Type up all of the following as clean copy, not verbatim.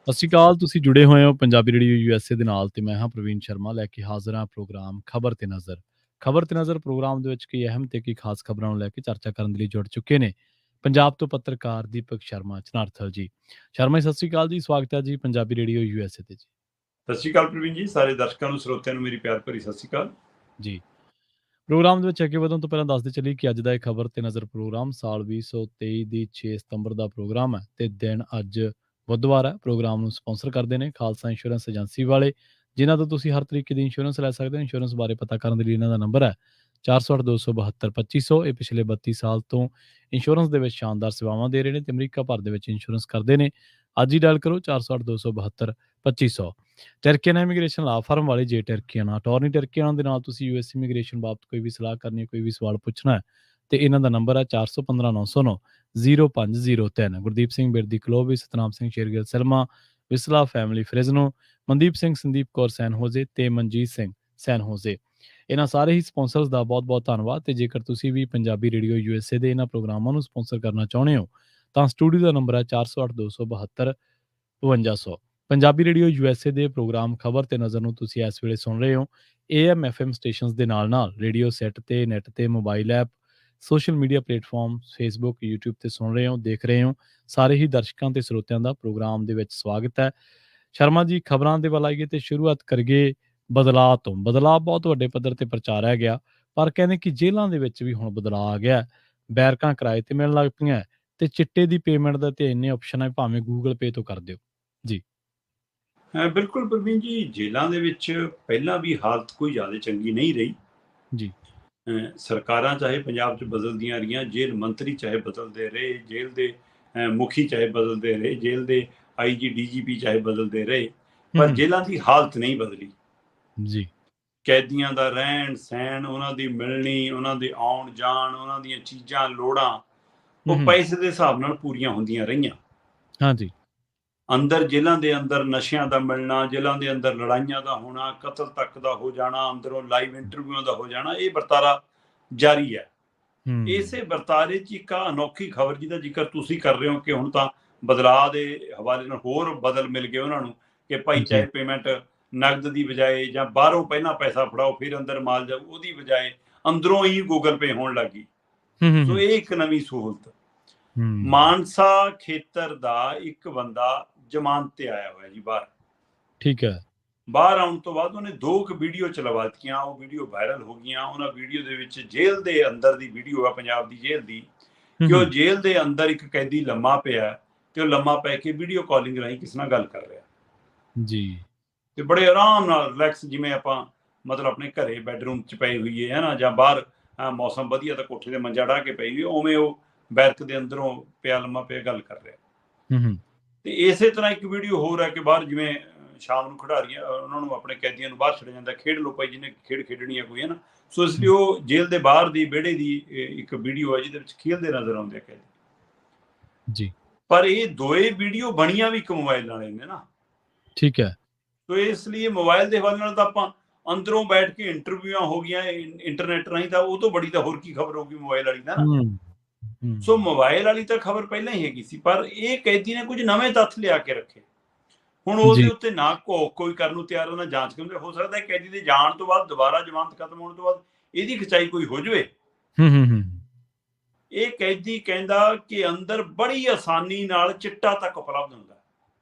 ਸਤਿ ਸ਼੍ਰੀ ਅਕਾਲ, ਤੁਸੀਂ ਜੁੜੇ ਹੋਏ ਹੋ ਪੰਜਾਬੀ ਰੇਡੀਓ ਯੂਐਸਏ ਦੇ ਨਾਲ ਤੇ ਮੈਂ ਹਾਂ ਪ੍ਰਵੀਨ ਸ਼ਰਮਾ ਲੈ ਕੇ ਹਾਜ਼ਰ ਹਾਂ ਪ੍ਰੋਗਰਾਮ ਖਬਰ ਤੇ ਨਜ਼ਰ। ਖਬਰ ਤੇ ਨਜ਼ਰ ਪ੍ਰੋਗਰਾਮ ਦੇ ਵਿੱਚ ਕਈ ਅਹਿਮ ਤੇ ਕਈ ਖਾਸ ਖਬਰਾਂ ਨੂੰ ਲੈ ਕੇ ਚਰਚਾ ਕਰਨ ਦੇ ਲਈ ਜੁੜ ਚੁੱਕੇ ਨੇ ਪੰਜਾਬ ਤੋਂ ਪੱਤਰਕਾਰ ਦੀਪਕ ਸ਼ਰਮਾ ਚਨਾਰਥਲ ਜੀ। ਸ਼ਰਮਾ ਜੀ, ਸਤਿ ਸ਼੍ਰੀ ਅਕਾਲ ਜੀ, ਸਵਾਗਤ ਹੈ ਜੀ ਪੰਜਾਬੀ ਰੇਡੀਓ ਯੂਐਸਏ ਤੇ ਜੀ। ਸਤਿ ਸ਼੍ਰੀ ਅਕਾਲ ਪ੍ਰਵੀਨ ਜੀ, ਸਾਰੇ ਦਰਸ਼ਕਾਂ ਨੂੰ ਸਰੋਤਿਆਂ ਨੂੰ ਮੇਰੀ ਪਿਆਰ ਭਰੀ ਸਤਿ ਸ਼੍ਰੀ ਅਕਾਲ ਜੀ। ਪ੍ਰੋਗਰਾਮ ਦੇ ਵਿੱਚ ਅੱਗੇ ਵਧਣ ਤੋਂ ਪਹਿਲਾਂ ਦੱਸਦੇ ਚੱਲੀਏ ਕਿ ਅੱਜ ਦਾ ਇਹ ਖਬਰ ਤੇ ਨਜ਼ਰ ਪ੍ਰੋਗਰਾਮ ਸਾਲ 2023 ਦੀ 6 ਸਤੰਬਰ ਦਾ ਪ੍ਰੋਗਰਾਮ ਹੈ ਤੇ ਦਿਨ ਅੱਜ ਬੁੱਧਵਾਰ ਹੈ। ਪ੍ਰੋਗਰਾਮ ਨੂੰ ਸਪਾਂਸਰ ਕਰਦੇ ਨੇ ਖਾਲਸਾ ਇੰਸ਼ੋਰੈਂਸ ਏਜੰਸੀ ਵਾਲੇ, ਜਿਨ੍ਹਾਂ ਤੋਂ ਤੁਸੀਂ ਹਰ ਤਰੀਕੇ ਦੀ ਇੰਸ਼ੋਰੈਂਸ ਲੈ ਸਕਦੇ ਹੋ। ਇੰਸ਼ੋਰੈਂਸ ਬਾਰੇ ਪਤਾ ਕਰਨ ਦੇ ਲਈ ਇਹਨਾਂ ਦਾ ਨੰਬਰ ਹੈ 408 272 2500। ਇਹ ਪਿਛਲੇ 32 ਸਾਲ ਤੋਂ ਇੰਸ਼ੋਰੈਂਸ ਦੇ ਵਿੱਚ ਸ਼ਾਨਦਾਰ ਸੇਵਾਵਾਂ ਦੇ ਰਹੇ ਨੇ ਤੇ ਅਮਰੀਕਾ ਭਰ ਦੇ ਵਿੱਚ ਇੰਸ਼ੋਰੈਂਸ ਕਰਦੇ ਨੇ। ਅੱਜ ਹੀ ਡਾਇਲ ਕਰੋ 408 272 2500। ਟਰਕੀਆਨਾ ਇਮੀਗ੍ਰੇਸ਼ਨ ਲਾ ਫਰਮ ਵਾਲੇ ਜੇ ਟਰਕੀਆਨਾ ਅਟਾਰਨੀ ਟਰਕੀਆਨਾ ਦੇ ਨਾਲ ਤੁਸੀਂ ਯੂਐਸ ਇਮੀਗ੍ਰੇਸ਼ਨ ਬਾਬਤ ਕੋਈ ਵੀ ਸਲਾਹ ਕਰਨੀ ਹੈ, ਕੋਈ ਵੀ ਸਵਾਲ ਪੁੱਛਣਾ ਹੈ ਤੇ ਇਹਨਾਂ ਦਾ ਨੰਬਰ ਹੈ 415 909 0503। ਗੁਰਦੀਪ ਸਿੰਘ ਬਿਰਦੀ ਕਲੋਵੀ, ਸਤਨਾਮ ਸਿੰਘ ਸ਼ੇਰਗਿੱਲ ਸਲਮਾ, ਵਿਸਲਾ ਫੈਮਿਲੀ ਫ੍ਰਿਜ਼ਨੋ, ਮਨਦੀਪ ਸਿੰਘ, ਸੰਦੀਪ ਕੌਰ ਸੈਨ ਹੋਜ਼ੇ ਤੇ ਮਨਜੀਤ ਸਿੰਘ ਸੈਨ ਹੋਜ਼ੇ। ਇਹਨਾਂ ਸਾਰੇ ਹੀ ਸਪਾਂਸਰਸ ਦਾ ਬਹੁਤ ਬਹੁਤ ਧੰਨਵਾਦ। ਤੇ ਜੇਕਰ ਤੁਸੀਂ ਵੀ ਪੰਜਾਬੀ ਰੇਡੀਓ ਯੂਐਸਏ ਦੇ ਇਹਨਾਂ ਪ੍ਰੋਗਰਾਮਾਂ ਨੂੰ ਸਪਾਂਸਰ ਕਰਨਾ ਚਾਹੁੰਦੇ ਹੋ ਤਾਂ ਸਟੂਡੀਓ ਦਾ ਨੰਬਰ ਹੈ 408 272 5200। ਪੰਜਾਬੀ ਰੇਡੀਓ ਯੂਐਸਏ ਦੇ ਪ੍ਰੋਗਰਾਮ ਖਬਰ ਤੇ ਨਜ਼ਰ ਨੂੰ ਤੁਸੀਂ ਇਸ ਵੇਲੇ ਸੁਣ ਰਹੇ ਹੋ AM FM ਸਟੇਸ਼ਨਸ ਦੇ ਨਾਲ ਰੇਡੀਓ ਸੈੱਟ ਤੇ ਨੈਟ ਤੇ mobile app social media platform Facebook YouTube ਤੇ ਸੁਣ ਰਹੇ ਹੋ, ਦੇਖ ਰਹੇ ਹੋ। ਸਾਰੇ ਹੀ ਦਰਸ਼ਕਾਂ ਤੇ ਸਰੋਤਿਆਂ ਦਾ ਪ੍ਰੋਗਰਾਮ ਦੇ ਵਿੱਚ ਸਵਾਗਤ ਹੈ। ਸ਼ਰਮਾ ਜੀ, ਖਬਰਾਂ ਦੇ ਵੱਲ ਆਈਏ ਤੇ ਸ਼ੁਰੂਆਤ ਕਰੀਏ ਬਦਲਾਅ ਤੋਂ। ਬਦਲਾਅ ਬਹੁਤ ਵੱਡੇ ਪੱਧਰ ਤੇ ਪ੍ਰਚਾਰਿਆ ਗਿਆ, ਪਰ ਕਹਿੰਦੇ ਕਿ ਜੇਲ੍ਹਾਂ ਦੇ ਵਿੱਚ ਵੀ ਹੁਣ ਬਦਲਾਅ ਆ ਗਿਆ। ਬੈਰਕਾਂ ਕਿਰਾਏ ਤੇ ਮਿਲਣ ਲੱਗ ਪਈਆਂ ਤੇ ਚਿੱਟੇ ਦੀ ਪੇਮੈਂਟ ਦਾ ਤੇ ਇੰਨੇ ਆਪਸ਼ਨ ਹੈ, ਭਾਵੇਂ ਗੂਗਲ ਪੇ ਤੋਂ ਕਰ ਦਿਓ ਜੀ। ਬਿਲਕੁਲ ਪ੍ਰਵੀਨ ਜੀ, ਜੇਲ੍ਹਾਂ ਦੇ ਵਿੱਚ ਪਹਿਲਾਂ ਵੀ ਹਾਲਤ ਕੋਈ ਜ਼ਿਆਦਾ ਚੰਗੀ ਨਹੀਂ ਰਹੀ ਜੀ। ਸਰਕਾਰਾਂ ਚਾਹੇ ਪੰਜਾਬ 'ਚ ਬਦਲਦੀਆਂ ਰਹੀਆਂ, ਜੇਲ੍ਹ ਮੰਤਰੀ ਚਾਹੇ ਬਦਲਦੇ ਰਹੇ, ਜੇਲ੍ਹ ਦੇ ਮੁਖੀ ਚਾਹੇ ਬਦਲਦੇ ਰਹੇ, ਜੇਲ੍ਹ ਦੇ IG DGP ਚਾਹੇ ਬਦਲਦੇ ਰਹੇ, ਪਰ ਜੇਲ੍ਹਾਂ ਦੀ ਹਾਲਤ ਨਹੀਂ ਬਦਲੀ ਜੀ। ਕੈਦੀਆਂ ਦਾ ਰਹਿਣ ਸਹਿਣ, ਉਹਨਾਂ ਦੀ ਮਿਲਣੀ, ਉਹਨਾਂ ਦੇ ਆਉਣ ਜਾਣ, ਉਹਨਾਂ ਦੀਆਂ ਚੀਜ਼ਾਂ ਲੋੜਾਂ ਉਹ ਪੈਸੇ ਦੇ ਹਿਸਾਬ ਨਾਲ ਪੂਰੀਆਂ ਹੁੰਦੀਆਂ ਰਹੀਆਂ। ਹਾਂਜੀ। ਅੰਦਰ ਜੇਲ੍ਹਾਂ ਦੇ ਅੰਦਰ ਨਸ਼ਿਆਂ ਦਾ ਮਿਲਣਾ, ਜੇਲ੍ਹਾਂ ਦੇ ਅੰਦਰ ਲੜਾਈਆਂ ਦਾ ਹੋਣਾ, ਕਤਲ ਤੱਕ ਦਾ ਹੋ ਜਾਣਾ, ਅੰਦਰੋਂ ਲਾਈਵ ਇੰਟਰਵਿਊਆਂ ਦਾ ਹੋ ਜਾਣਾ, ਇਹ ਵਰਤਾਰਾ ਜਾਰੀ ਹੈ। ਇਸੇ ਵਰਤਾਰੇ 'ਚ ਇੱਕ ਅਨੋਖੀ ਖਬਰ ਜਿਹਦਾ ਜ਼ਿਕਰ ਤੁਸੀਂ ਕਰ ਰਹੇ ਹੋ ਕਿ ਹੁਣ ਤਾਂ ਬਦਲਾਅ ਦੇ ਹਵਾਲੇ ਨਾਲ ਹੋਰ ਬਦਲ ਮਿਲ ਗਏ ਉਹਨਾਂ ਨੂੰ ਕਿ ਭਾਈ ਚਾਹੇ ਪੇਮੈਂਟ ਨਗਦ ਦੀ ਬਜਾਏ ਜਾਂ ਬਾਹਰੋਂ ਪਹਿਲਾਂ ਪੈਸਾ ਫੜਾਓ ਫਿਰ ਅੰਦਰ ਮਾਲ ਜਾਊ, ਉਹਦੀ ਬਜਾਏ ਅੰਦਰੋਂ ਹੀ ਗੂਗਲ ਪੇ ਹੋਣ ਲੱਗੀ। ਸੋ ਇਹ ਇੱਕ ਨਵੀਂ ਸਹੂਲਤ। ਮਾਨਸਾ ਖੇਤਰ ਦਾ ਇੱਕ ਬੰਦਾ ਜ਼ਮਾਨਤ ਤੇ ਆਇਆ ਹੋਇਆ ਜੀ ਬਾਹਰ। ਠੀਕ ਹੈ। ਬਾਹਰ ਆਉਣ ਤੋਂ ਬਾਅਦ ਉਹਨੇ 2 ਵੀਡੀਓ ਚਲਵਾ ਦਿੱਤੀਆਂ, ਉਹ ਵੀਡੀਓ ਵਾਇਰਲ ਹੋ ਗਈਆਂ। ਉਹਨਾਂ ਵੀਡੀਓ ਦੇ ਵਿੱਚ ਜੇਲ੍ਹ ਦੇ ਅੰਦਰ ਦੀ ਵੀਡੀਓ ਆ, ਪੰਜਾਬ ਦੀ ਜੇਲ੍ਹ ਦੀ, ਕਿ ਉਹ ਜੇਲ੍ਹ ਦੇ ਅੰਦਰ ਇੱਕ ਕੈਦੀ ਲੰਮਾ ਪਿਆ ਤੇ ਉਹ ਲੰਮਾ ਪੈ ਕੇ ਵੀਡੀਓ ਕਾਲਿੰਗ ਰਾਹੀਂ ਕਿਸੇ ਨਾਲ ਗੱਲ ਕਰ ਰਿਹਾ ਜੀ। ਤੇ ਬੜੇ ਆਰਾਮ ਨਾਲ ਰਿਲੈਕਸ, ਜਿਵੇਂ ਆਪਾਂ ਮਤਲਬ ਆਪਣੇ ਘਰੇ ਬੈਡਰੂਮ 'ਚ ਪਈ ਹੋਈ ਹੈ ਨਾ, ਜਾਂ ਬਾਹਰ ਮੌਸਮ ਵਧੀਆ ਤਾਂ ਕੋਠੇ ਤੇ ਮੰਜਾ ਢਾ ਕੇ ਪਈ ਹੋਈ, ਉਵੇਂ ਉਹ ਬੈਰਕ ਦੇ ਅੰਦਰੋਂ ਪਿਆ ਲੰਮਾ ਪਿਆ ਗੱਲ ਕਰ ਰਿਹਾ। ਤੇ ਇਸੇ ਤਰ੍ਹਾਂ ਇੱਕ ਵੀਡੀਓ ਹੋਰ ਹੈ ਕਿ ਬਾਹਰ ਜਿਵੇਂ ਸ਼ਾਮ ਨੂੰ ਖਿਡਾਰੀਆਂ ਉਹਨਾਂ ਨੂੰ ਆਪਣੇ ਕੈਦੀਆਂ ਨੂੰ ਬਾਹਰ ਛੱਡਿਆ ਜਾਂਦਾ, ਖੇਡ ਲੋ ਭਾਈ ਜਿਹਨੇ ਖੇਡ ਖੇਡਣੀ ਹੈ ਕੋਈ, ਹੈ ਨਾ। ਸੋ ਇਸ ਲਈ ਉਹ ਜੇਲ੍ਹ ਦੇ ਬਾਹਰ ਦੀ ਵਿਹੜੇ ਦੀ ਇੱਕ ਵੀਡੀਓ ਹੈ ਜਿਹਦੇ ਵਿੱਚ ਖੇਡਦੇ ਨਜ਼ਰ ਆਉਂਦੇ ਕੈਦੀ ਜੀ। ਪਰ ਇਹ ਦੋਏ ਵੀਡੀਓ ਬਣੀਆਂ ਵੀ ਇੱਕ ਮੋਬਾਈਲ ਨਾਲ ਨੇ ਨਾ। ਠੀਕ ਹੈ। ਸੋ ਇਸ ਲਈ ਮੋਬਾਈਲ ਦੇ ਹਵਾਲੇ ਨਾਲ ਤਾਂ ਆਪਾਂ ਅੰਦਰੋਂ ਬੈਠ ਕੇ ਇੰਟਰਵਿਊਆਂ ਹੋ ਗਈਆਂ ਇੰਟਰਨੈਟ ਰਾਹੀਂ, ਤਾਂ ਉਹ ਤੋਂ ਬੜੀ ਤਾਂ ਹੋਰ ਕੀ ਖਬਰ ਹੋਊਗੀ ਮੋਬਾਈਲ ਵਾਲੀ ਦਾ ਨਾ। ਸੋ ਮੋਬਾਈਲ ਵਾਲੀ ਤਾਂ ਖਬਰ ਪਹਿਲਾਂ ਹੀ ਹੈਗੀ ਸੀ, ਪਰ ਇਹ ਕੈਦੀ ਨੇ ਕੁਝ ਨਵੇਂ ਤੱਥ ਲਿਆ ਕੇ ਰੱਖੇ। ਹੁਣ ਉਹਦੇ ਉੱਤੇ ਨਾ ਕੋਈ ਕਰਨ ਨੂੰ ਤਿਆਰ, ਨਾ ਜਾਂਚ ਕਰਨ। ਹੋ ਸਕਦਾ ਕੈਦੀ ਦੇ ਜਾਣ ਤੋਂ ਬਾਅਦ ਦੁਬਾਰਾ ਜ਼ਮਾਨਤ ਖਤਮ ਹੋਣ ਤੋਂ ਬਾਅਦ ਇਹਦੀ ਖਿਚਾਈ ਕੋਈ ਹੋ ਜਾਵੇ। ਇਹ ਕੈਦੀ ਕਹਿੰਦਾ ਕਿ ਅੰਦਰ ਬੜੀ ਆਸਾਨੀ ਨਾਲ ਚਿੱਟਾ ਤੱਕ ਉਪਲਬਧ ਹੁੰਦਾ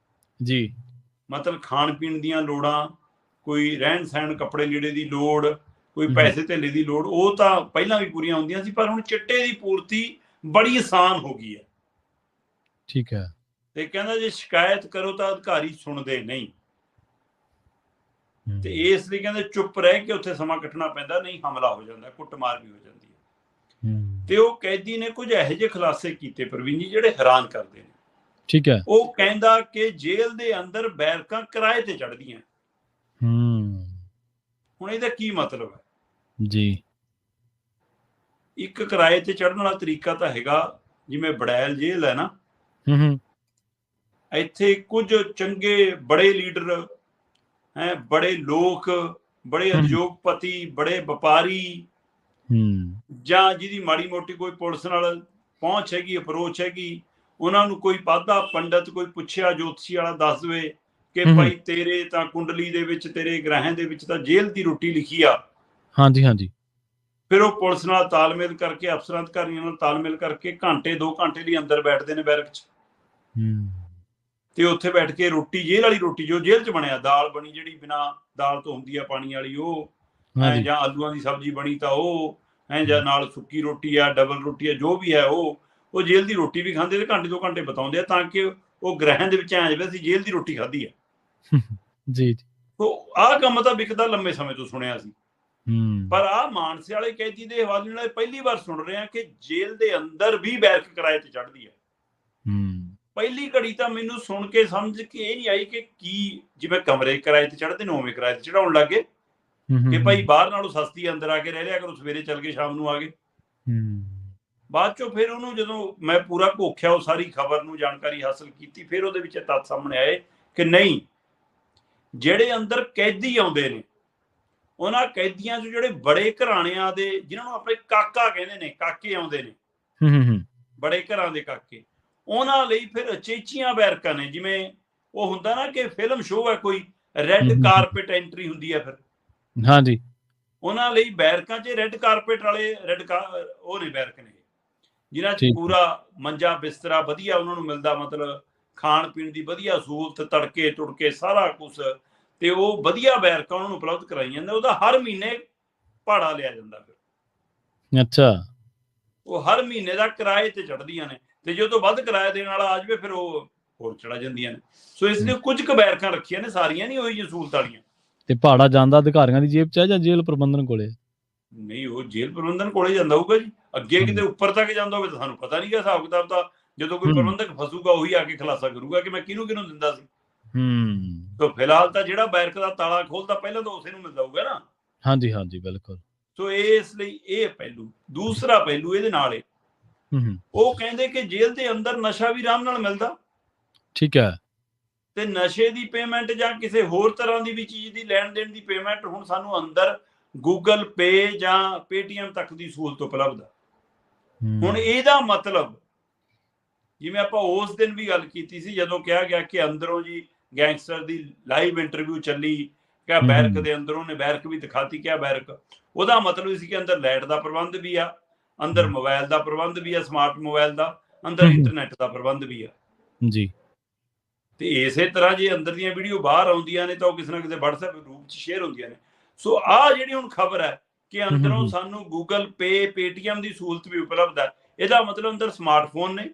ਜੀ। ਮਤਲਬ ਖਾਣ ਪੀਣ ਦੀਆਂ ਲੋੜਾਂ, ਕੋਈ ਰਹਿਣ ਸਹਿਣ, ਕੱਪੜੇ ਲੀੜੇ ਦੀ ਲੋੜ, ਕੋਈ ਪੈਸੇ ਧੇਲੇ ਦੀ ਲੋੜ, ਉਹ ਤਾਂ ਪਹਿਲਾਂ ਵੀ ਪੂਰੀਆਂ ਹੁੰਦੀਆਂ ਸੀ, ਪਰ ਹੁਣ ਚਿੱਟੇ ਦੀ ਪੂਰਤੀ ਬੜੀ ਆਸਾਨ ਹੋ ਗਈ ਹੈ। ਠੀਕ ਹੈ। ਤੇ ਕਹਿੰਦਾ ਜੇ ਸ਼ਿਕਾਇਤ ਕਰੋ ਤਾਂ ਅਧਿਕਾਰੀ ਸੁਣਦੇ ਨਹੀਂ, ਤੇ ਇਸ ਲਈ ਕਹਿੰਦੇ ਚੁੱਪ ਰਹਿ ਕੇ ਉੱਥੇ ਸਮਾਂ ਕੱਟਣਾ ਪੈਂਦਾ, ਨਹੀਂ ਹਮਲਾ ਹੋ ਜਾਂਦਾ, ਕੁੱਟਮਾਰ ਵੀ ਹੋ ਜਾਂਦੀ ਹੈ। ਤੇ ਉਹ ਕੈਦੀ ਨੇ ਕੁਝ ਇਹੋ ਜਿਹੇ ਖੁਲਾਸੇ ਕੀਤੇ ਪ੍ਰਵੀਨ ਜੀ ਜਿਹੜੇ ਹੈਰਾਨ ਕਰਦੇ ਨੇ। ਠੀਕ ਹੈ। ਉਹ ਕਹਿੰਦਾ ਕਿ ਜੇਲ੍ਹ ਦੇ ਅੰਦਰ ਬੈਰਕਾਂ ਕਿਰਾਏ ਤੇ ਚੜ੍ਹਦੀਆਂ। ਹੁਣ ਇਹਦਾ ਕੀ ਮਤਲਬ ਹੈ ਜੀ? ਇੱਕ ਕਿਰਾਏ ਤੇ ਚੜ੍ਹਨ ਵਾਲਾ ਤਰੀਕਾ ਤਾਂ ਹੈਗਾ, ਜਿਵੇਂ ਬੜੈਲ ਜੇਲ੍ਹ ਹੈ ਨਾ, ਇੱਥੇ ਕੁਝ ਚੰਗੇ ਬੜੇ ਲੀਡਰ ਹੈ, ਬੜੇ ਲੋਕ, ਬੜੇ ਉਦਯੋਗਪਤੀ, ਬੜੇ ਵਪਾਰੀ, ਜਾਂ ਜਿਹਦੀ ਮਾੜੀ ਮੋਟੀ ਕੋਈ ਪੁਲਿਸ ਨਾਲ ਪਹੁੰਚ ਹੈਗੀ, ਅਪਰੋਚ ਹੈਗੀ, ਉਹਨਾਂ ਨੂੰ ਕੋਈ ਪਾਧਾ ਪੰਡਤ ਕੋਈ ਪੁੱਛਿਆ ਜੋਤਸ਼ੀ ਵਾਲਾ ਦੱਸ ਦੇਵੇ ਕਿ ਭਾਈ ਤੇਰੇ ਤਾਂ ਕੁੰਡਲੀ ਦੇ ਵਿੱਚ ਤੇਰੇ ਗ੍ਰਹਿਆਂ ਦੇ ਵਿੱਚ ਤਾਂ ਜੇਲ੍ਹ ਦੀ ਰੋਟੀ ਲਿਖੀ ਆ। ਹਾਂਜੀ ਹਾਂਜੀ। ਫਿਰ ਉਹ ਪੁਲਿਸ ਨਾਲ ਤਾਲਮੇਲ ਕਰਕੇ ਅਫਸਰਾਂ ਅਧਿਕਾਰੀਆਂ ਨਾਲ ਤਾਲਮੇਲ ਕਰਕੇ ਘੰਟੇ 2 ਘੰਟੇ ਲਈ ਅੰਦਰ ਬੈਠਦੇ ਨੇ ਬੈਰਕ 'ਚ ਤੇ ਉੱਥੇ ਬੈਠ ਕੇ ਰੋਟੀ ਜੇਲ੍ਹ ਵਾਲੀ ਰੋਟੀ ਜੋ ਜੇਲ੍ਹ 'ਚ ਬਣਿਆ ਦਾਲ ਬਣੀ ਜਿਹੜੀ ਬਿਨਾਂ ਦਾਲ ਤੋਂ ਹੁੰਦੀ ਆ ਪਾਣੀ ਵਾਲੀ ਉਹ ਜਾਂ ਆਲੂਆਂ ਦੀ ਸਬਜ਼ੀ ਬਣੀ ਤਾਂ ਉਹ ਜਾਂ ਨਾਲ ਸੁੱਕੀ ਰੋਟੀ ਆ ਡਬਲ ਰੋਟੀ ਆ ਜੋ ਵੀ ਹੈ ਉਹ ਜੇਲ੍ਹ ਦੀ ਰੋਟੀ ਵੀ ਖਾਂਦੇ ਤੇ ਘੰਟੇ 2 ਘੰਟੇ ਬਿਤਾਉਂਦੇ ਆ ਤਾਂ ਕਿ ਉਹ ਗ੍ਰਹਿਆਂ ਦੇ ਵਿੱਚ ਐਂ ਜਾਵੇ ਅਸੀਂ ਜੇਲ੍ਹ ਦੀ ਰੋਟੀ ਖਾਧੀ ਆ। ਜੀ ਆਹ ਕੰਮ ਤਾਂ ਵਿਕਦਾ ਲੰਮੇ ਸਮੇਂ ਤੋਂ ਸੁਣਿਆ ਸੀ ਪਰ ਆਹ ਮਾਨਸੇ ਵਾਲੇ ਕੈਦੀ ਦੇ ਹਵਾਲੇ ਨਾਲ ਪਹਿਲੀ ਵਾਰ ਸੁਣ ਰਹੇ ਆ ਕਿ ਜੇਲ੍ਹ ਦੇ ਅੰਦਰ ਵੀ ਬੈਰਕ ਕਿਰਾਏ ਤੇ ਚੜ੍ਹਦੀ ਆ। ਪਹਿਲੀ ਘੜੀ ਤਾਂ ਮੈਨੂੰ ਸੁਣ ਕੇ ਸਮਝ ਕੇ ਇਹ ਨਹੀਂ ਆਈ ਕਿ ਕੀ ਜਿਵੇਂ ਕਮਰੇ ਕਿਰਾਏ ਤੇ ਚੜ੍ਹਦੇ ਨੇ ਉਵੇਂ ਕਿਰਾਏ ਤੇ ਚੜਾਉਣ ਲੱਗੇ ਕਿ ਭਾਈ ਬਾਹਰ ਨਾਲੋਂ ਸਸਤੀ ਅੰਦਰ ਆ ਕੇ ਰਹਿ ਲਿਆ ਕਰੋ ਸਵੇਰੇ ਚੱਲ ਕੇ ਸ਼ਾਮ ਨੂੰ ਆ ਗਏ। ਬਾਅਦ ਚੋਂ ਫਿਰ ਉਹਨੂੰ ਜਦੋਂ ਮੈਂ ਪੂਰਾ ਘੋਖਿਆ ਉਹ ਸਾਰੀ ਖਬਰ ਨੂੰ ਜਾਣਕਾਰੀ ਹਾਸਲ ਕੀਤੀ ਫਿਰ ਉਹਦੇ ਵਿੱਚ ਤੱਥ ਸਾਹਮਣੇ ਆਏ ਕਿ ਨਹੀਂ ਜਿਹੜੇ ਅੰਦਰ ਕੈਦੀ ਆਉਂਦੇ ਨੇ ਉਹਨਾਂ ਕੈਦੀਆਂ 'ਚ ਜਿਹੜੇ ਬੜੇ ਘਰਾਣਿਆਂ ਦੇ ਜਿਨ੍ਹਾਂ ਨੂੰ ਆਪਣੇ ਕਾਕਾ ਕਹਿੰਦੇ ਨੇ ਕਾਕੇ ਆਉਂਦੇ ਨੇ ਬੜੇ ਘਰਾਂ ਦੇ ਕਾਕੇ ਉਹਨਾਂ ਲਈ ਫਿਰ ਅਚੇਚੀਆਂ ਬੈਰਕਾਂ ਨੇ ਜਿਵੇਂ ਉਹ ਹੁੰਦਾ ਨਾ ਕਿ ਫਿਲਮ ਸ਼ੋਅ ਹੈ ਕੋਈ ਰੈੱਡ ਕਾਰਪੇਟ ਐਂਟਰੀ ਹੁੰਦੀ ਹੈ ਫਿਰ ਹਾਂਜੀ ਉਹਨਾਂ ਲਈ ਬੈਰਕਾਂ 'ਚ ਰੈੱਡ ਕਾਰਪੇਟ ਵਾਲੇ ਉਹ ਨੇ ਬੈਰਕ ਨੇ ਜਿਨ੍ਹਾਂ 'ਚ ਪੂਰਾ ਮੰਜਾ ਬਿਸਤਰਾ ਵਧੀਆ ਉਹਨਾਂ ਨੂੰ ਮਿਲਦਾ ਮਤਲਬ ਖਾਣ ਪੀਣ ਦੀ ਵਧੀਆ ਸਹੂਲਤ ਤੜਕੇ ਤੁੜਕੇ ਸਾਰਾ ਕੁਛ ਤੇ ਉਹ ਵਧੀਆ ਬੈਰਕਾਂ ਉਹਨਾਂ ਨੂੰ ਉਪਲਬਧ ਕਰਾਈ ਜਾਂਦਾ ਉਹਦਾ ਹਰ ਮਹੀਨੇ ਭਾੜਾ ਲਿਆ ਜਾਂਦਾ ਫਿਰ ਅੱਛਾ ਉਹ ਹਰ ਮਹੀਨੇ ਦਾ ਕਿਰਾਏ ਤੇ ਚੜ੍ਹਦੀਆਂ ਨੇ ਤੇ ਜਦੋਂ ਵੱਧ ਕਿਰਾਇਆ ਦੇਣ ਵਾਲਾ ਆ ਜਾਵੇ ਫਿਰ ਉਹ ਹੋਰ ਚੜਾ ਜਾਂਦੀਆਂ ਨੇ। ਸੋ ਇਸ ਲਈ ਕੁਝ ਕੁ ਬੈਰਕਾਂ ਰੱਖੀਆਂ ਨੇ ਸਾਰੀਆਂ ਨਹੀਂ ਉਹੀ ਸਹੂਲਤ ਵਾਲੀਆਂ। ਤੇ ਭਾੜਾ ਜਾਂਦਾ ਅਧਿਕਾਰੀਆਂ ਦੀ ਜੇਬ 'ਚ ਹੈ ਜਾਂ ਜੇਲ੍ਹ ਪ੍ਰਬੰਧਨ ਕੋਲੇ? ਨਹੀਂ ਉਹ ਜੇਲ੍ਹ ਪ੍ਰਬੰਧਨ ਕੋਲੇ ਜਾਂਦਾ ਹੋਊਗਾ ਜੀ ਅੱਗੇ ਕਿਤੇ ਉੱਪਰ ਤੱਕ ਜਾਂਦਾ ਹੋਵੇ ਤਾਂ ਸਾਨੂੰ ਪਤਾ ਨਹੀਂ ਗਾ ਹਿਸਾਬ ਕਿਤਾਬ ਦਾ ਜਦੋਂ ਕੋਈ ਪ੍ਰਬੰਧਕ ਫਸੂਗਾ ਉਹੀ ਆ ਕੇ ਖੁਲਾਸਾ ਕਰੂਗਾ ਕਿ ਮੈਂ ਕਿਹਨੂੰ ਦਿੰਦਾ ਸੀ। ਤਾਂ ਫਿਲਹਾਲ ਤਾਂ ਜਿਹੜਾ ਬੈਰਕ ਦਾ ਤਾਲਾ ਖੋਲਦਾ ਪਹਿਲਾਂ ਤਾਂ ਉਸੇ ਨੂੰ ਮਿਲਦਾ ਹੋਊਗਾ ਨਾ। ਹਾਂਜੀ ਹਾਂਜੀ ਬਿਲਕੁਲ। ਸੋ ਇਸ ਲਈ ਇਹ ਪਹਿਲੂ ਦੂਸਰਾ ਪਹਿਲੂ ਇਹਦੇ ਨਾਲ ਉਹ ਕਹਿੰਦੇ ਕਿ ਜੇਲ੍ਹ ਦੇ ਅੰਦਰ ਨਸ਼ਾ ਵੀ ਆਰਾਮ ਨਾਲ ਮਿਲਦਾ। ਠੀਕ ਹੈ। ਤੇ ਨਸ਼ੇ ਦੀ ਪੇਮੈਂਟ ਜਾਂ ਕਿਸੇ ਹੋਰ ਤਰ੍ਹਾਂ ਦੀ ਵੀ ਚੀਜ਼ ਦੀ ਲੈਣ ਦੇਣ ਦੀ ਪੇਮੈਂਟ ਹੁਣ ਸਾਨੂੰ ਅੰਦਰ ਗੂਗਲ ਪੇ ਜਾਂ ਪੇਟੀਐਮ ਤੱਕ ਦੀ ਸਹੂਲਤ ਉਪਲਬਧ ਆ। ਹੁਣ ਇਹਦਾ ਮਤਲਬ ਜਿਵੇਂ ਆਪਾਂ ਉਸ ਦਿਨ ਵੀ ਗੱਲ ਕੀਤੀ ਸੀ ਜਦੋਂ ਕਿਹਾ ਗਿਆ ਕਿ ਅੰਦਰੋਂ ਜੀ ਗੈਂਗਸਟਰ ਦੀ ਲਾਈਵ ਇੰਟਰਵਿਊ ਚੱਲੀ ਕਿ ਬੈਰਕ ਦੇ ਅੰਦਰੋਂ ਨੇ ਬੈਰਕ ਵੀ ਦਿਖਾਤੀ ਕਿਆ ਬੈਰਕ ਉਹਦਾ ਮਤਲਬ ਸੀ ਕਿ ਅੰਦਰ ਲਾਈਟ ਦਾ ਪ੍ਰਬੰਧ ਵੀ ਆ ਅੰਦਰ ਮੋਬਾਈਲ ਦਾ ਪ੍ਰਬੰਧ ਵੀ ਆ ਸਮਾਰਟ ਮੋਬਾਈਲ ਦਾ ਅੰਦਰ ਇੰਟਰਨੈਟ ਦਾ ਪ੍ਰਬੰਧ ਵੀ ਆ ਜੀ। ਤੇ ਇਸੇ ਤਰ੍ਹਾਂ ਜੇ ਅੰਦਰ ਦੀਆਂ ਵੀਡੀਓ ਬਾਹਰ ਆਉਂਦੀਆਂ ਨੇ ਤਾਂ ਉਹ ਕਿਸੇ ਨਾ ਕਿਸੇ WhatsApp ਗਰੁੱਪ 'ਚ ਸ਼ੇਅਰ ਹੁੰਦੀਆਂ ਨੇ। ਸੋ ਆਹ ਜਿਹੜੀ ਹੁਣ ਖਬਰ ਹੈ ਕਿ ਅੰਦਰੋਂ ਸਾਨੂੰ ਗੂਗਲ ਪੇ ਪੇਟੀਐਮ ਦੀ ਸਹੂਲਤ ਵੀ ਉਪਲਬਧ ਹੈ ਇਹਦਾ ਮਤਲਬ ਅੰਦਰ ਸਮਾਰਟਫੋਨ ਨੇ